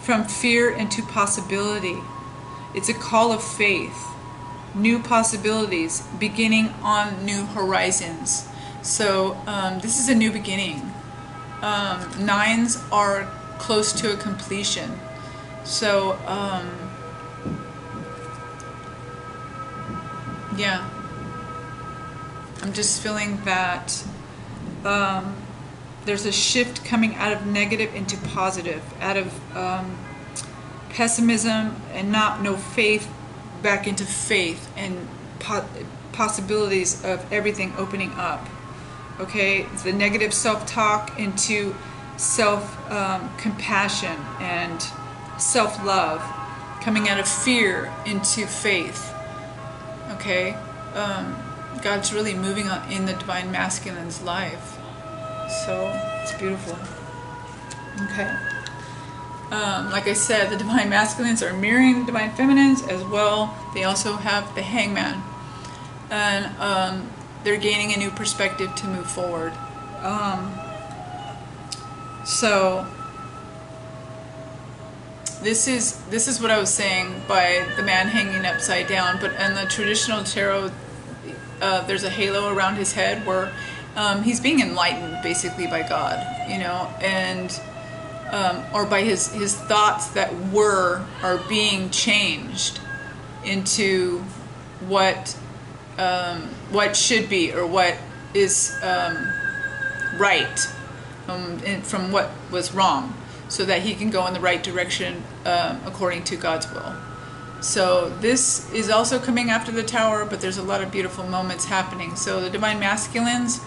from fear into possibility. It's a call of faith, new possibilities, beginning on new horizons. So this is a new beginning. Nines are close to a completion. So yeah. I'm just feeling that there's a shift coming out of negative into positive, out of pessimism and no faith back into faith, and possibilities of everything opening up. Okay, the negative self-talk into self-compassion and self-love, coming out of fear into faith. Okay. God's really moving in the Divine Masculine's life. So it's beautiful. Okay. Like I said, the Divine Masculines are mirroring the Divine Feminines as well. They also have the Hangman. And they're gaining a new perspective to move forward. So this is what I was saying by the man hanging upside down. But in the traditional tarot, there's a halo around his head where he's being enlightened basically by God, you know, and or by his thoughts that are being changed into what should be, or what is right, and from what was wrong, so that he can go in the right direction according to God's will. So this is also coming after the Tower, but there's a lot of beautiful moments happening. So the Divine Masculines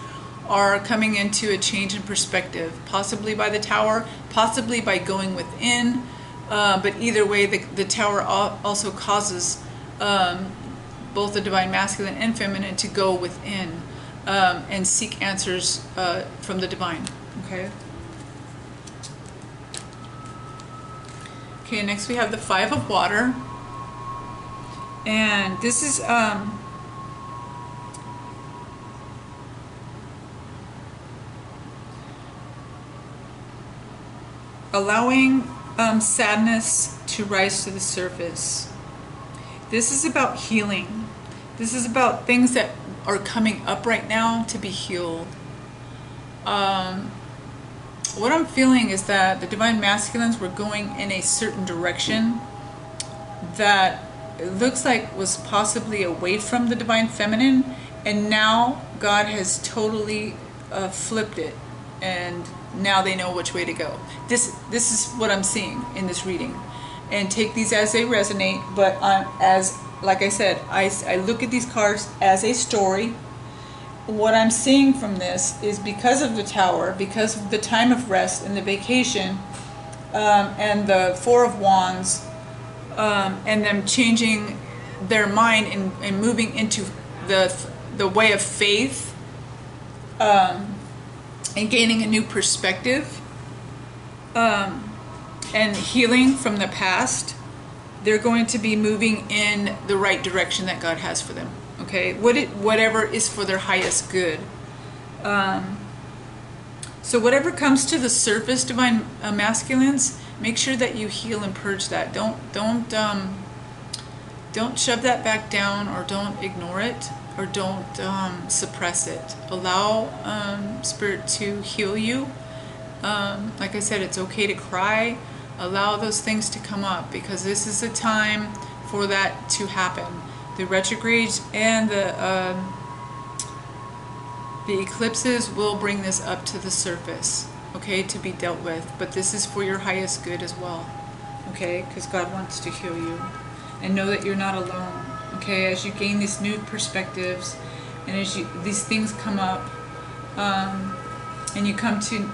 are coming into a change in perspective, possibly by the Tower, possibly by going within, but either way, the Tower also causes both the Divine Masculine and Feminine to go within and seek answers from the Divine. Okay. Okay, next we have the Five of Water. And this is allowing sadness to rise to the surface. This is about healing. This is about things that are coming up right now to be healed. What I'm feeling is that the divine masculines were going in a certain direction that it looks like was possibly away from the divine feminine, and now God has totally flipped it, and now they know which way to go. This is what I'm seeing in this reading, and take these as they resonate. But as like I said, I look at these cards as a story. What I'm seeing from this is because of the Tower, because of the time of rest and the vacation, and the Four of Wands, and them changing their mind and moving into the way of faith, and gaining a new perspective, and healing from the past. They're going to be moving in the right direction that God has for them. Okay, whatever is for their highest good. So whatever comes to the surface, divine masculines, make sure that you heal and purge that. Don't shove that back down, or don't ignore it, or don't suppress it. Allow Spirit to heal you. Like I said, it's okay to cry. Allow those things to come up, because this is a time for that to happen. The retrogrades and the eclipses will bring this up to the surface, okay, to be dealt with. But this is for your highest good as well, okay, because God wants to heal you. And know that you're not alone, okay, as you gain these new perspectives, and as these things come up, and you come to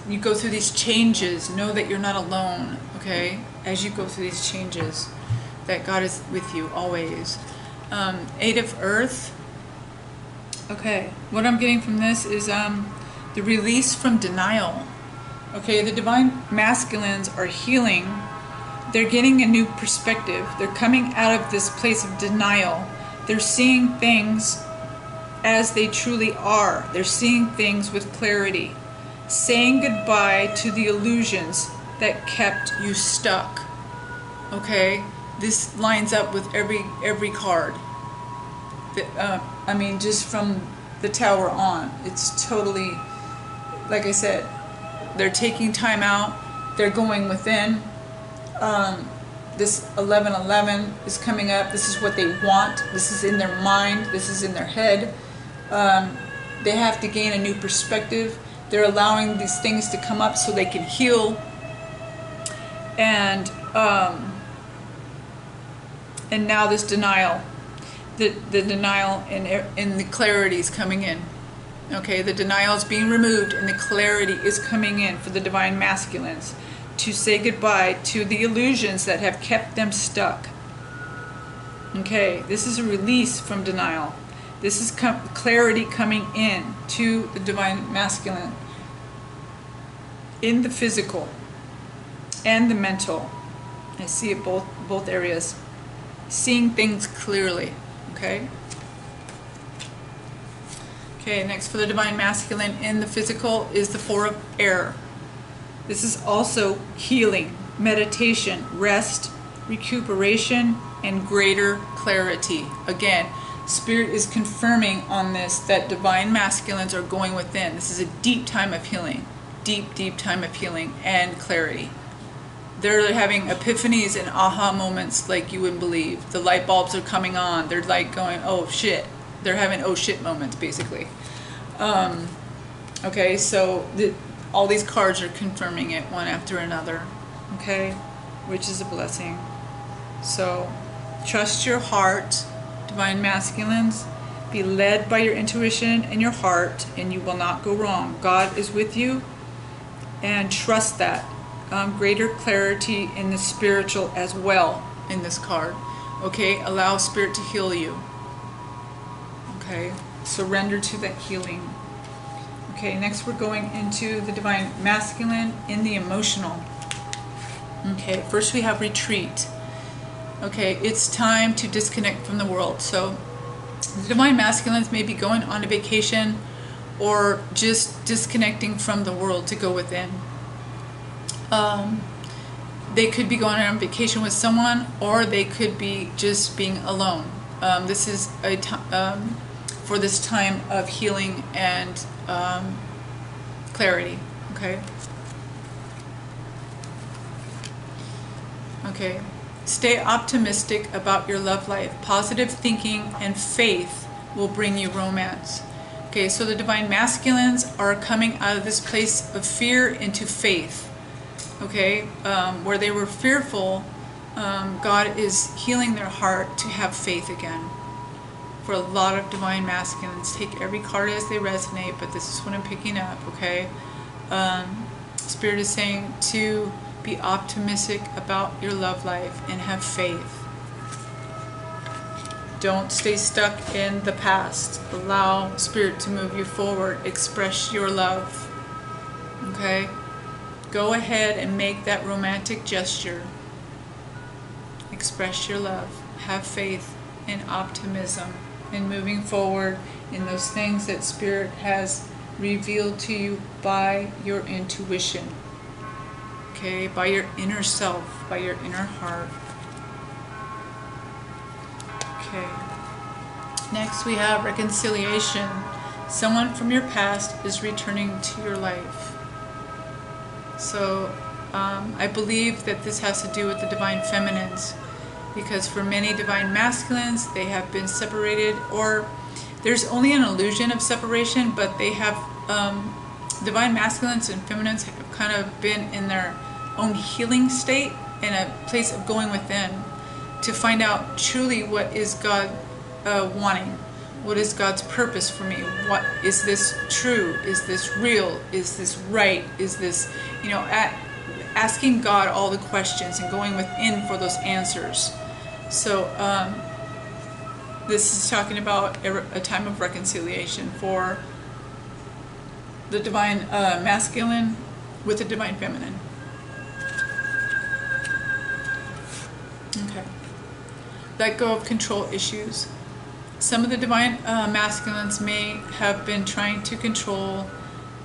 you go through these changes. Know that you're not alone, okay, as you go through these changes, that God is with you always. Eight of Earth. Okay, what I'm getting from this is the release from denial. Okay, the divine masculines are healing. They're getting a new perspective. They're coming out of this place of denial. They're seeing things as they truly are. They're seeing things with clarity. Saying goodbye to the illusions that kept you stuck. Okay, this lines up with every card. I mean, just from the Tower on, it's totally, like I said, they're taking time out. They're going within. This 1111 is coming up. This is what they want. This is in their mind. This is in their head. They have to gain a new perspective. They're allowing these things to come up so they can heal. And now this denial, the denial and the clarity is coming in. Okay, the denial is being removed and the clarity is coming in for the divine masculines to say goodbye to the illusions that have kept them stuck. Okay, this is a release from denial. This is clarity coming in to the divine masculine in the physical and the mental. I see it both areas. Seeing things clearly. Okay. Okay, next for the divine masculine in the physical is the Four of Air. This is also healing, meditation, rest, recuperation, and greater clarity. Again, Spirit is confirming on this that divine masculines are going within. This is a deep time of healing. Deep time of healing and clarity. They're having epiphanies and aha moments like you wouldn't believe. The light bulbs are coming on. They're like going, oh shit. They're having oh shit moments, basically. Okay, so all these cards are confirming it one after another. Okay, which is a blessing. So trust your heart, divine masculines. Be led by your intuition and your heart, and you will not go wrong. God is with you, and trust that. Greater clarity in the spiritual as well in this card. Okay, allow Spirit to heal you. Okay, surrender to that healing. Okay, next we're going into the divine masculine in the emotional. Okay, first we have retreat. Okay, it's time to disconnect from the world. So the divine masculines may be going on a vacation or just disconnecting from the world to go within. they could be going on vacation with someone, or they could be just being alone. This is a for this time of healing and clarity. Okay. Okay. Stay optimistic about your love life. Positive thinking and faith will bring you romance. Okay, so the divine masculines are coming out of this place of fear into faith. Okay, where they were fearful, God is healing their heart to have faith again. For a lot of divine masculines, take every card as they resonate, but this is what I'm picking up. Okay, Spirit is saying to be optimistic about your love life and have faith. Don't stay stuck in the past. Allow Spirit to move you forward. Express your love. Okay? Go ahead and make that romantic gesture. Express your love. Have faith and optimism in moving forward in those things that Spirit has revealed to you by your intuition. Okay? By your inner self, by your inner heart. Okay. Next we have reconciliation. Someone from your past is returning to your life. So I believe that this has to do with the divine feminines, because for many divine masculines, they have been separated, or there's only an illusion of separation, but they have divine masculines and feminines have kind of been in their own healing state, in a place of going within to find out truly what is God wanting. What is God's purpose for me? What is this true? Is this real? Is this right? Is this, you know, asking God all the questions and going within for those answers. So this is talking about a time of reconciliation for the divine masculine with the divine feminine. Okay. Let go of control issues. Some of the divine masculines may have been trying to control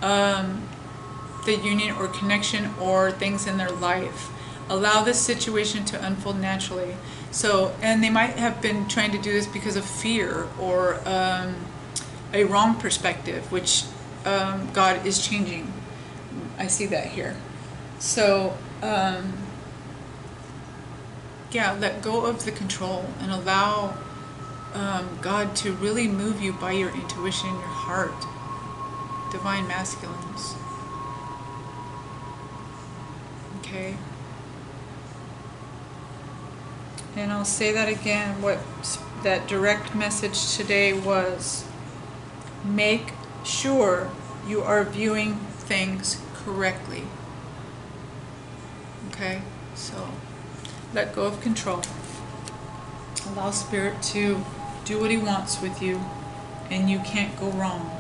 the union or connection or things in their life. Allow this situation to unfold naturally. So, and they might have been trying to do this because of fear or a wrong perspective, which God is changing. I see that here. So, yeah, let go of the control and allow God to really move you by your intuition, your heart. Divine masculines. Okay. And I'll say that again, what that direct message today was. Make sure you are viewing things correctly. Okay? So, let go of control. Allow Spirit to do what He wants with you, and you can't go wrong.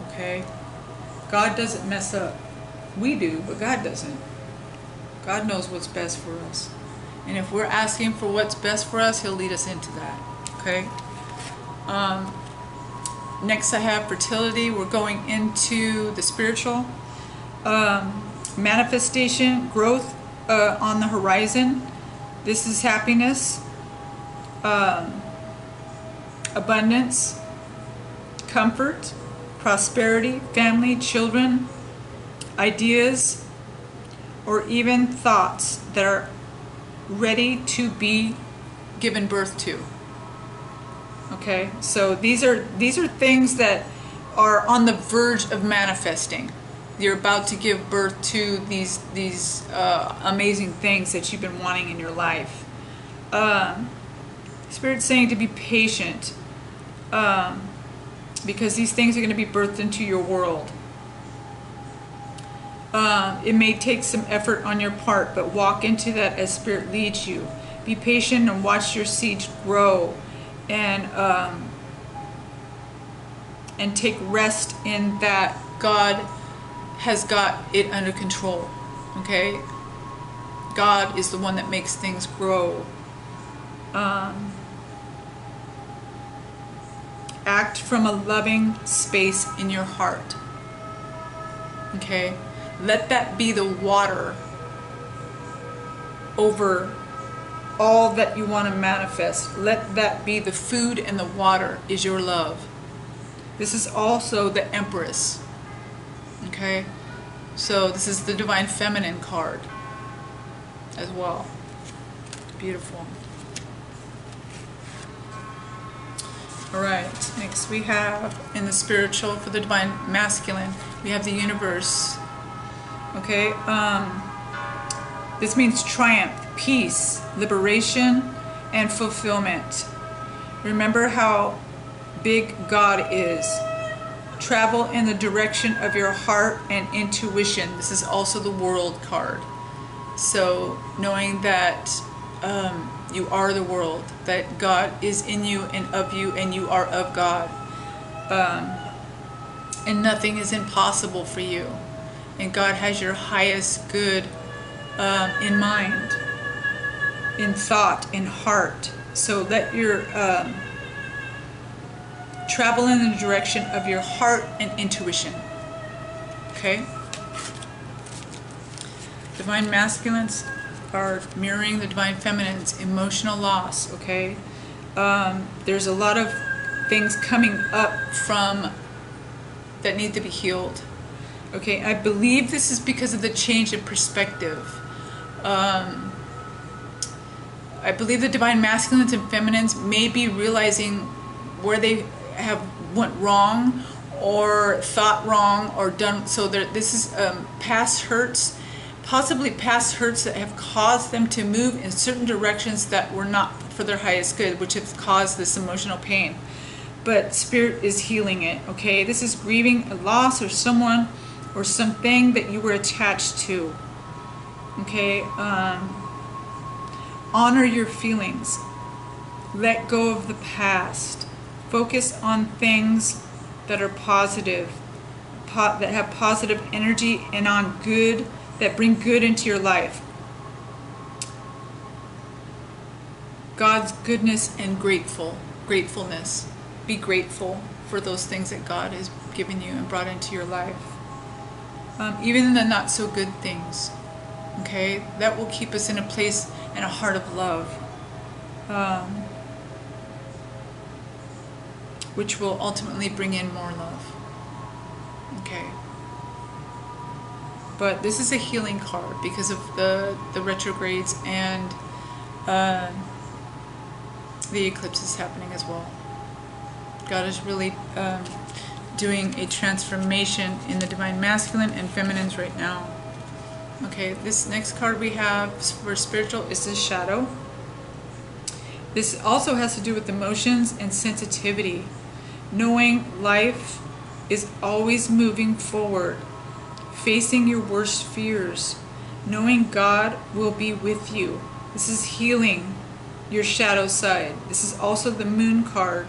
Okay? God doesn't mess up. We do, but God doesn't. God knows what's best for us. And if we're asking for what's best for us, He'll lead us into that. Okay? Next I have fertility. We're going into the spiritual. Manifestation, growth on the horizon. This is happiness, abundance, comfort, prosperity, family, children, ideas, or even thoughts that are ready to be given birth to. Okay, so these are things that are on the verge of manifesting. You're about to give birth to these amazing things that you've been wanting in your life. Spirit's saying to be patient, because these things are going to be birthed into your world. It may take some effort on your part, but walk into that as Spirit leads you. Be patient and watch your seeds grow, and take rest in that God has got it under control. Okay? God is the one that makes things grow. Act from a loving space in your heart. Okay? Let that be the water over all that you want to manifest. Let that be the food, and the water is your love. This is also the Empress. Okay? So this is the Divine Feminine card as well. Beautiful. Alright, next we have in the spiritual, for the Divine Masculine, we have the Universe. Okay? This means triumph, peace, liberation, and fulfillment. Remember how big God is. Travel in the direction of your heart and intuition. This is also the World card. So knowing that you are the world, that God is in you and of you, and you are of God. And nothing is impossible for you. And God has your highest good in mind, in thought, in heart. So let your travel in the direction of your heart and intuition. Okay? Divine Masculines are mirroring the Divine Feminines, emotional loss. Okay? There's a lot of things coming up from that need to be healed. Okay? I believe this is because of the change in perspective. I believe the Divine Masculines and Feminines may be realizing where they have went wrong, or thought wrong, or done. So this is past hurts, possibly past hurts that have caused them to move in certain directions that were not for their highest good, which have caused this emotional pain. But Spirit is healing it. Okay, this is grieving a loss, or someone or something that you were attached to. Okay, honor your feelings. Let go of the past. Focus on things that are positive, that have positive energy, and on good, that bring good into your life. God's goodness and gratefulness. Be grateful for those things that God has given you and brought into your life. Even the not so good things. Okay, that will keep us in a place and a heart of love, which will ultimately bring in more love. Okay, but this is a healing card because of the retrogrades and the eclipses happening as well. God is really doing a transformation in the Divine Masculine and Feminines right now. Okay, this next card we have for spiritual is the Shadow. This also has to do with emotions and sensitivity. Knowing life is always moving forward. Facing your worst fears. Knowing God will be with you. This is healing your shadow side. This is also the Moon card.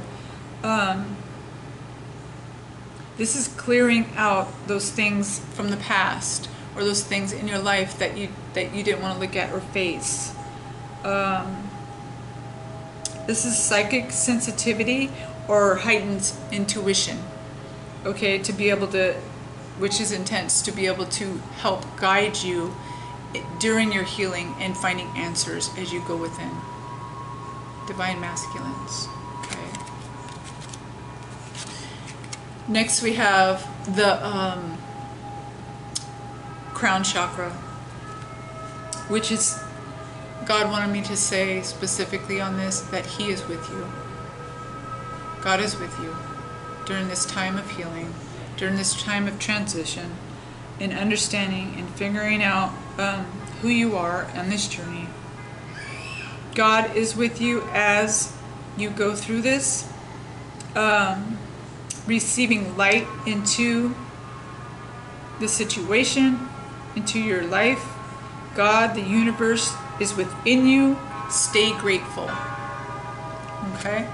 This is clearing out those things from the past, or those things in your life that you didn't want to look at or face. This is psychic sensitivity or heightened intuition. Okay, to be able to, which is intense, to be able to help guide you during your healing and finding answers as you go within. Divine Masculines. Okay. Next we have the crown chakra, which is, God wanted me to say specifically on this that He is with you. God is with you during this time of healing, during this time of transition, and understanding and figuring out who you are on this journey. God is with you as you go through this, receiving light into the situation, into your life. God, the universe, is within you. Stay grateful. Okay?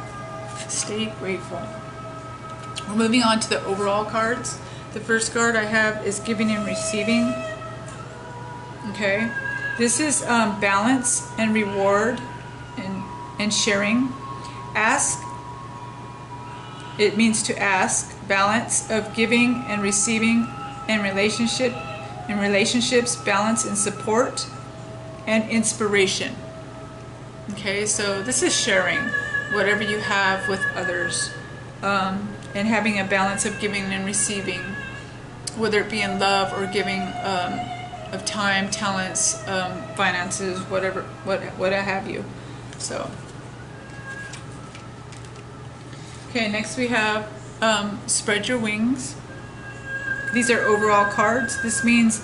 Stay grateful. We're moving on to the overall cards. The first card I have is giving and receiving. Okay? This is balance and reward and sharing. Ask. It means to ask. Balance of giving and receiving and relationships, balance and support, and inspiration. Okay, so this is sharing whatever you have with others, and having a balance of giving and receiving, whether it be in love or giving of time, talents, finances, whatever, what have you. So, okay, next we have spread your wings. These are overall cards. This means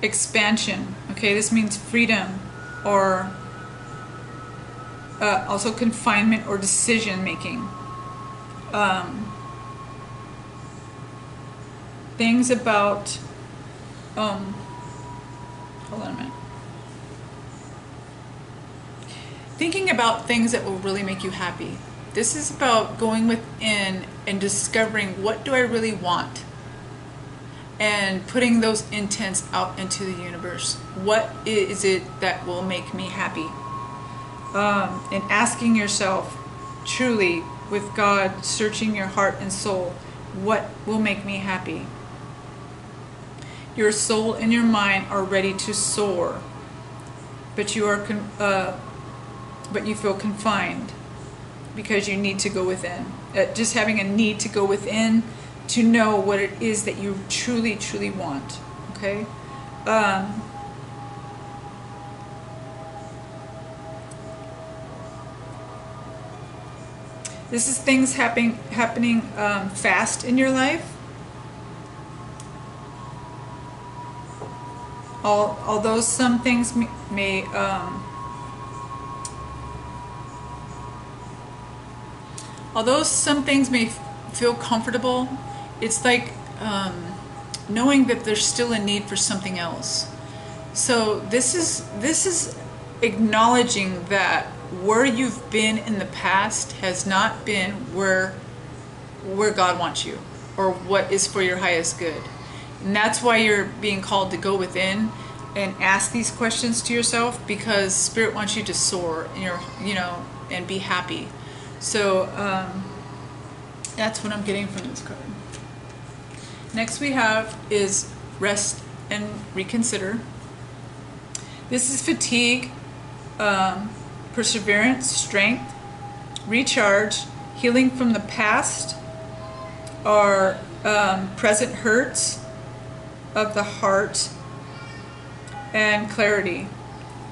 expansion. Okay, this means freedom, or also confinement or decision making. Things about hold on a minute. Thinking about things that will really make you happy. This is about going within and discovering, what do I really want, and putting those intents out into the universe. What is it that will make me happy? And asking yourself, truly, with God, searching your heart and soul, what will make me happy? Your soul and your mind are ready to soar, but you are but you feel confined because you need to go within. Just having a need to go within to know what it is that you truly, truly want. Okay. This is things happening fast in your life. Although some things may feel comfortable, it's like knowing that there's still a need for something else. So this is acknowledging that where you've been in the past has not been where God wants you, or what is for your highest good. And that's why you're being called to go within and ask these questions to yourself, because Spirit wants you to soar and and be happy. So that's what I'm getting from this card. Next we have is rest and reconsider. This is fatigue, perseverance, strength, recharge, healing from the past, or present hurts of the heart, and clarity.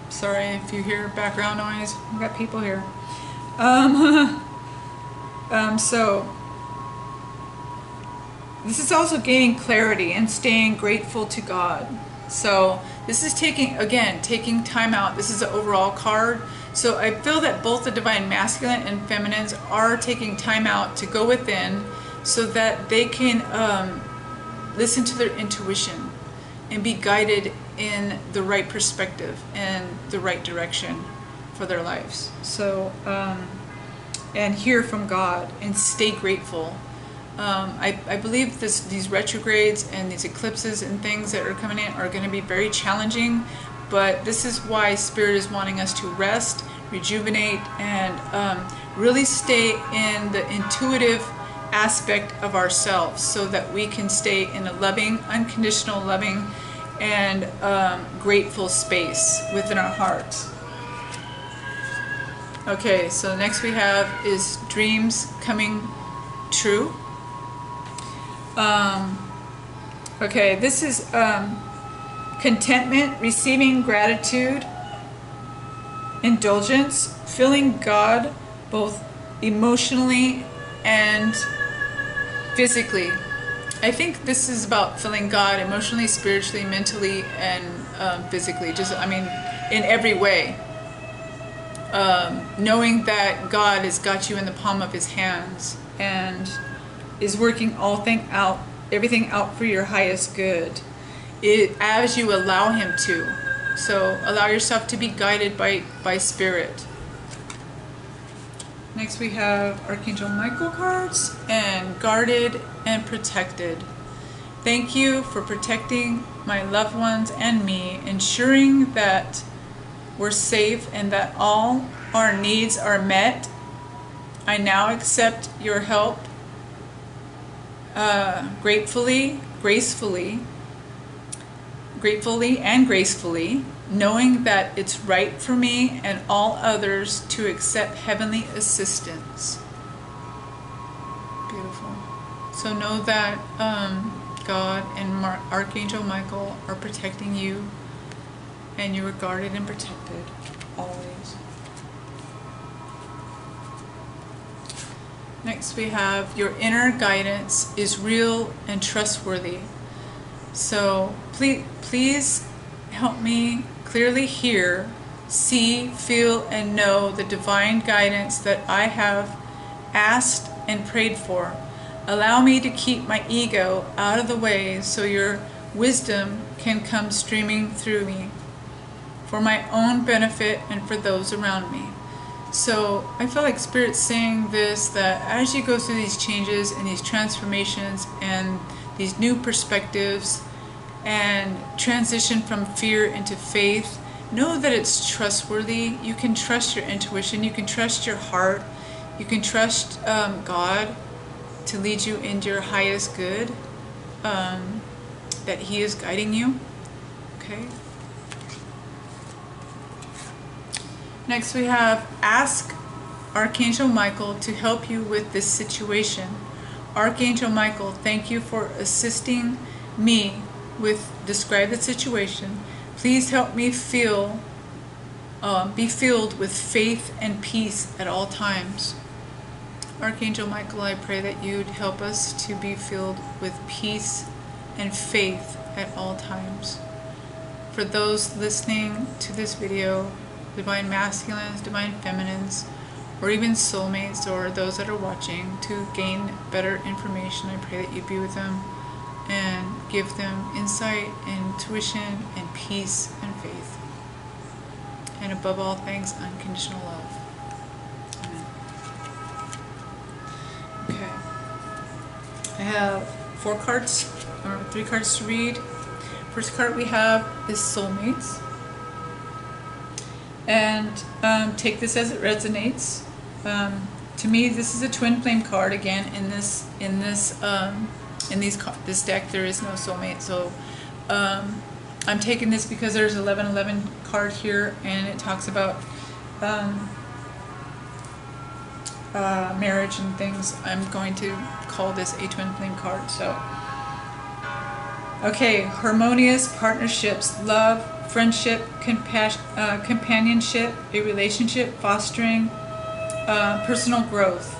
Sorry if you hear background noise. I've got people here. So this is also gaining clarity and staying grateful to God. So this is taking time out. This is an overall card. So I feel that both the divine masculine and feminines are taking time out to go within, so that they can listen to their intuition and be guided in the right perspective and the right direction for their lives. So and hear from God and stay grateful. I believe these retrogrades and these eclipses and things that are coming in are going to be very challenging, but this is why Spirit is wanting us to rest, rejuvenate, and really stay in the intuitive aspect of ourselves, so that we can stay in a loving, unconditional loving, and grateful space within our hearts. Okay, so next we have is dreams coming true. Okay, this is contentment, receiving gratitude, indulgence, feeling God both emotionally and physically. I think this is about feeling God emotionally, spiritually, mentally, and physically. In every way. Knowing that God has got you in the palm of His hands and is working everything out for your highest good, as you allow Him to. So allow yourself to be guided by Spirit. Next we have Archangel Michael cards, and guarded and protected. Thank you for protecting my loved ones and me, ensuring that we're safe and that all our needs are met. I now accept your help gratefully, gracefully. gratefully and gracefully, knowing that it's right for me and all others to accept heavenly assistance. Beautiful. So know that God and Archangel Michael are protecting you, and you are guarded and protected always. Next we have your inner guidance is real and trustworthy. So please help me clearly hear, see, feel, and know the divine guidance that I have asked and prayed for. Allow me to keep my ego out of the way so your wisdom can come streaming through me for my own benefit and for those around me. So I feel like Spirit's saying this, that as you go through these changes and these transformations and these new perspectives and transition from fear into faith, know that it's trustworthy. You can trust your intuition, you can trust your heart, you can trust God to lead you into your highest good, that He is guiding you. Okay. Next we have ask Archangel Michael to help you with this situation. Archangel Michael, thank you for assisting me with describe the situation. Please help me be filled with faith and peace at all times. Archangel Michael, I pray that you'd help us to be filled with peace and faith at all times. For those listening to this video, divine masculines, divine feminines, or even soulmates, or those that are watching, to gain better information, I pray that you be with them and give them insight, intuition, and peace and faith. And above all things, unconditional love. Amen. Okay. I have 4 cards, or 3 cards to read. First card we have is Soulmates. And take this as it resonates. To me, this is a twin flame card. Again, in this deck, there is no soulmate. So I'm taking this because there's 1111 card here, and it talks about marriage and things. I'm going to call this a twin flame card. So, okay, harmonious partnerships, love, friendship, companionship, a relationship, fostering personal growth.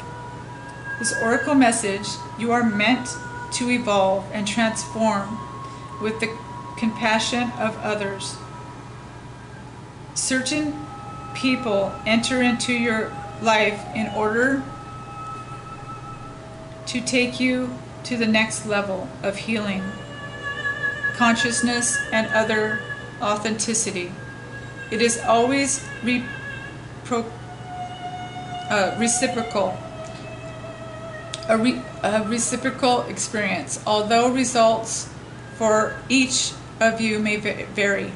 This oracle message: you are meant to evolve and transform with the compassion of others. Certain people enter into your life in order to take you to the next level of healing, consciousness, and other authenticity. It is always reciprocal, a reciprocal experience, although results for each of you may vary.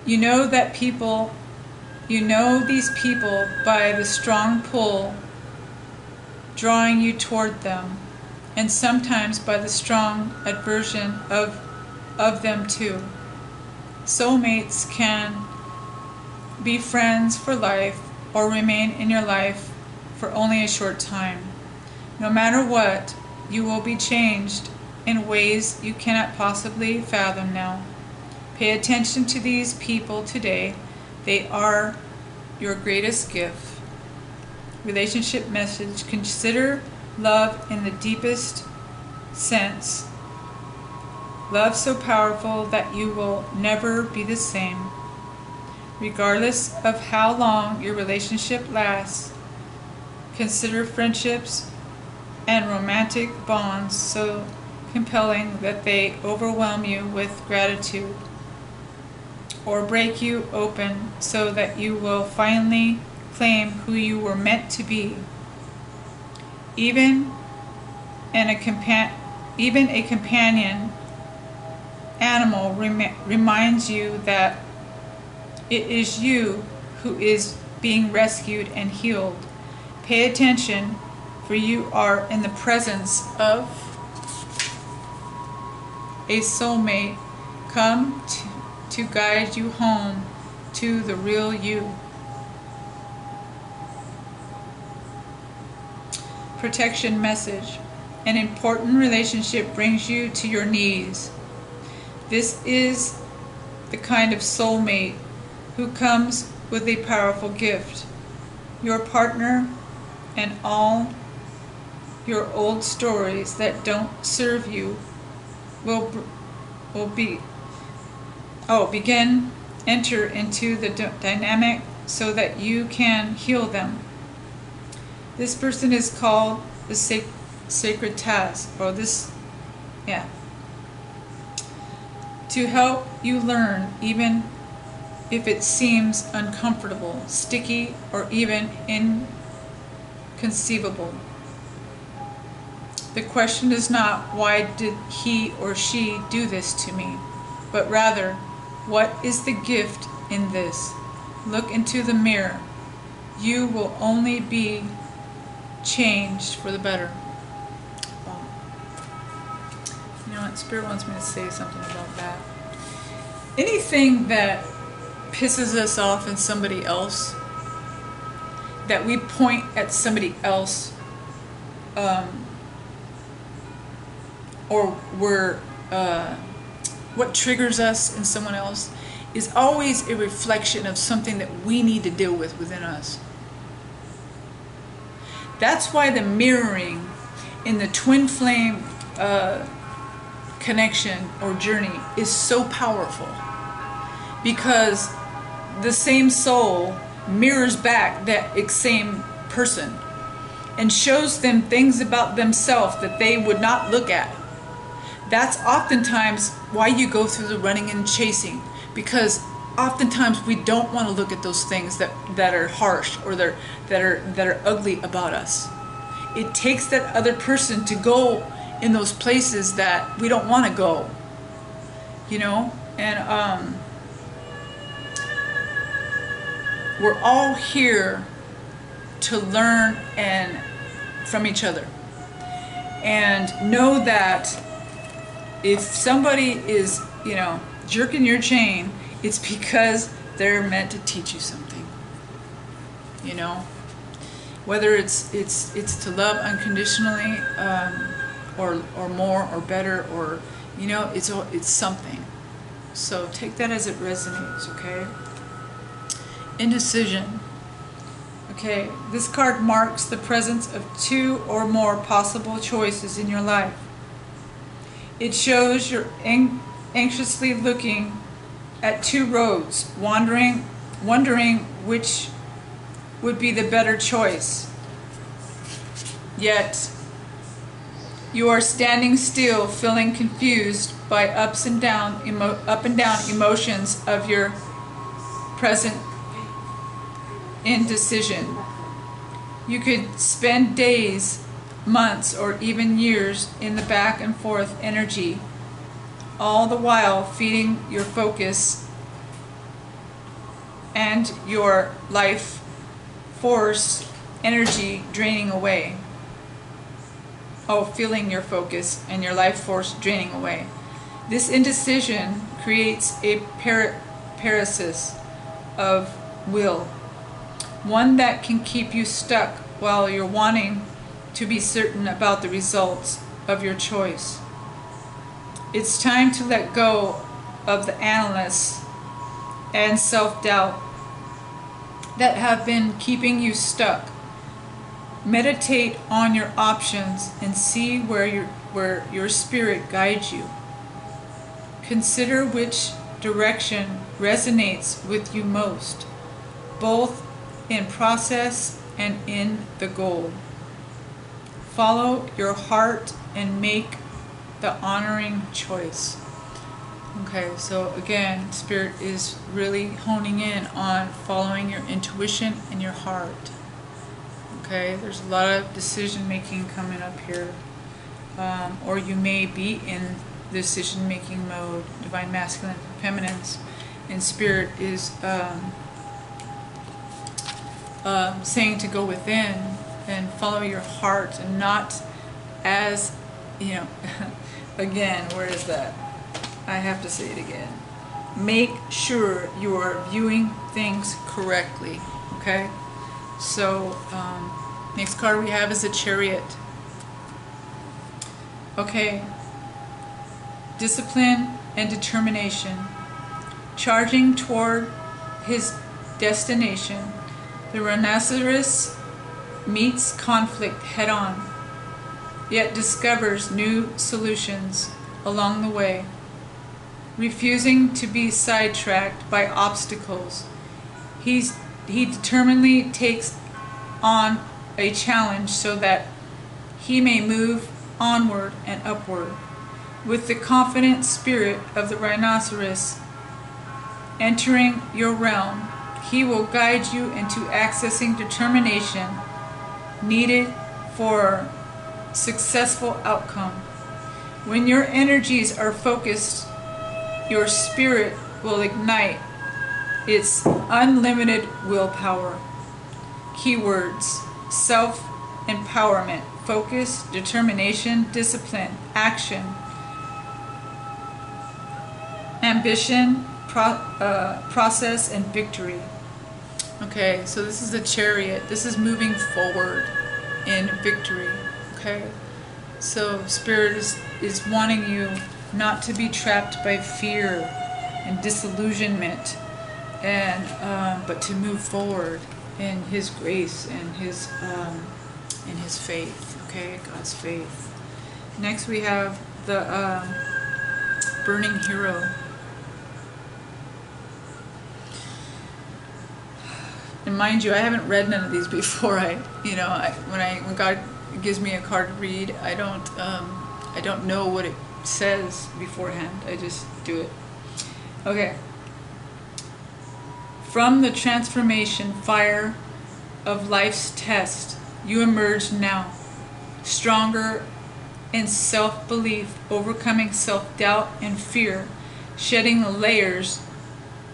You know these people by the strong pull drawing you toward them, and sometimes by the strong aversion of them too. Soulmates can be friends for life or remain in your life for only a short time. No matter what, you will be changed in ways you cannot possibly fathom now. Pay attention to these people today. They are your greatest gift. Relationship message: consider love in the deepest sense. Love so powerful that you will never be the same. Regardless of how long your relationship lasts, consider friendships and romantic bonds so compelling that they overwhelm you with gratitude, or break you open so that you will finally claim who you were meant to be. Even a companion animal reminds you that it is you who is being rescued and healed. Pay attention, for you are in the presence of a soulmate come to guide you home to the real you. Protection message. An important relationship brings you to your knees. This is the kind of soulmate who comes with a powerful gift. Your partner and all your old stories that don't serve you will enter into the dynamic so that you can heal them. This person is called the sacred task, or to help you learn, even if it seems uncomfortable, sticky, or even inconceivable. The question is not, why did he or she do this to me? But rather, what is the gift in this? Look into the mirror. You will only be changed for the better. Wow. You know what? Spirit wants me to say something about that. Anything that pisses us off in somebody else, that we point at somebody else, or what triggers us in someone else is always a reflection of something that we need to deal with within us. That's why the mirroring in the twin flame connection or journey is so powerful, because the same soul mirrors back that same person and shows them things about themselves that they would not look at. That's oftentimes why you go through the running and chasing, because oftentimes we don't want to look at those things that are harsh or that are ugly about us. It takes that other person to go in those places that we don't want to go, you know. And we're all here to learn and from each other, and know that if somebody is, you know, jerking your chain, it's because they're meant to teach you something, you know. Whether it's to love unconditionally, or more or better, or, you know, it's something. So take that as it resonates, okay? Indecision. Okay, this card marks the presence of 2 or more possible choices in your life. It shows you're anxiously looking at 2 roads, wondering which would be the better choice. Yet, you are standing still, feeling confused by up and down emotions of your present indecision. You could spend days, months, or even years in the back and forth energy, all the while feeding your focus and your life force energy draining away. Oh, feeling your focus and your life force draining away. This indecision creates a paralysis of will, one that can keep you stuck while you're wanting to be certain about the results of your choice. It's time to let go of the analysis and self-doubt that have been keeping you stuck. Meditate on your options and see where your spirit guides you. Consider which direction resonates with you most, both in process and in the goal. Follow your heart and make the honoring choice. Okay, so again, Spirit is really honing in on following your intuition and your heart. Okay, there's a lot of decision making coming up here, or you may be in decision making mode, divine masculine and feminines, and Spirit is saying to go within and follow your heart, and not as, you know, again, where is that? I have to say it again. Make sure you are viewing things correctly. Okay? So, next card we have is the Chariot. Okay. Discipline and determination. Charging toward his destination, the rhinoceros meets conflict head-on, yet discovers new solutions along the way. Refusing to be sidetracked by obstacles, he determinedly takes on a challenge so that he may move onward and upward. With the confident spirit of the rhinoceros entering your realm, he will guide you into accessing determination needed for successful outcome. When your energies are focused, your spirit will ignite its unlimited willpower. Keywords: self-empowerment, focus, determination, discipline, action, ambition, process, and victory. Okay, so this is the Chariot. This is moving forward in victory. Okay, so Spirit is wanting you not to be trapped by fear and disillusionment, and but to move forward in His grace and His faith. Okay, God's faith. Next we have the Burning Hero. And mind you, I haven't read none of these before. When God gives me a card to read, I don't know what it says beforehand. I just do it. Okay. From the transformation fire of life's test, you emerge now, stronger in self-belief, overcoming self-doubt and fear, shedding the layers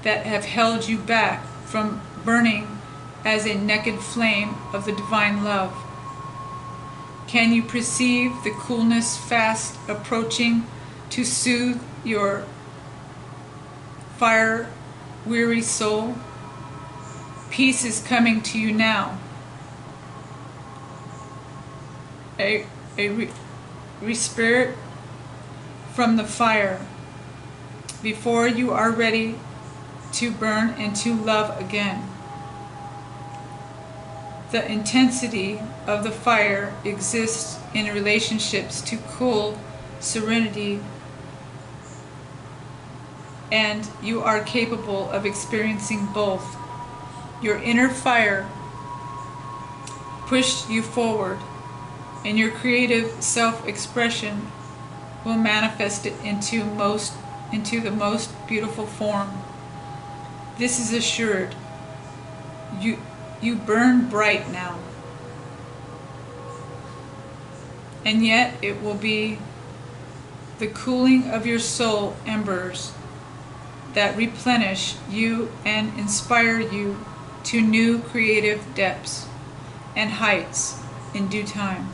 that have held you back from burning as a naked flame of the divine love. Can you perceive the coolness fast approaching to soothe your fire-weary soul? Peace is coming to you now. A spirit from the fire before you are ready to burn into love again. The intensity of the fire exists in relationships to cool serenity, and you are capable of experiencing both. Your inner fire pushed you forward, and your creative self-expression will manifest it into the most beautiful form. This is assured. You burn bright now, and yet it will be the cooling of your soul embers that replenish you and inspire you to new creative depths and heights in due time.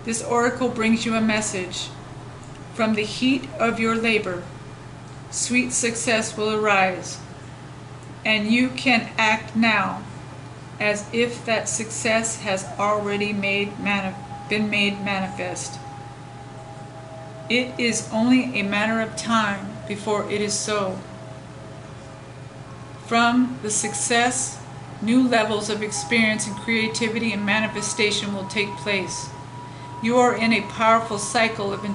This oracle brings you a message. From the heat of your labor, sweet success will arise, and you can act now as if that success has already been made manifest. It is only a matter of time before it is so. From the success, new levels of experience and creativity and manifestation will take place. You are in a powerful cycle of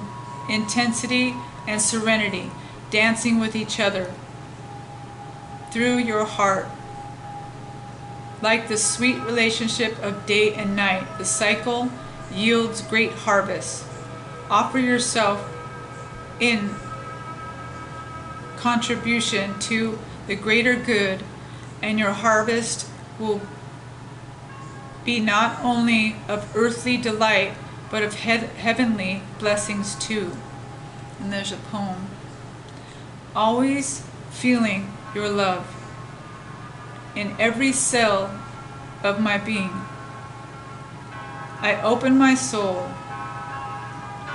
intensity and serenity, dancing with each other through your heart. Like the sweet relationship of day and night, the cycle yields great harvests. Offer yourself in contribution to the greater good, and your harvest will be not only of earthly delight, but of heavenly blessings too. And there's a poem. Always feeling your love in every cell of my being. I open my soul,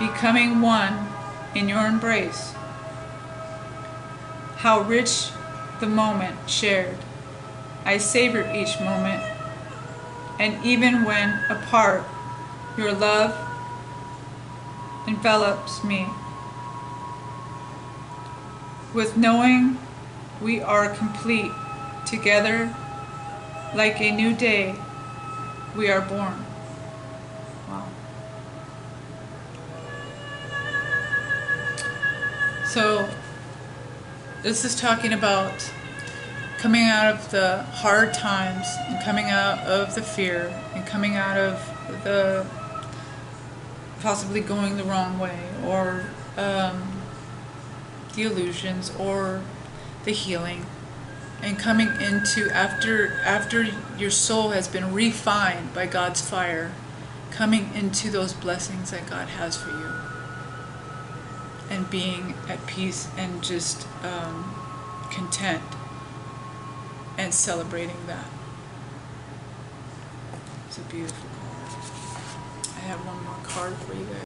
becoming one in your embrace. how rich the moment shared. I savor each moment, and even when apart, your love envelops me with knowing we are complete together. Like a new day, we are born. Wow. So this is talking about coming out of the hard times and coming out of the fear and coming out of the possibly going the wrong way, or the illusions, or the healing, and coming into, after your soul has been refined by God's fire, coming into those blessings that God has for you, and being at peace and just content and celebrating that. It's a beautiful card. I have one more card for you guys.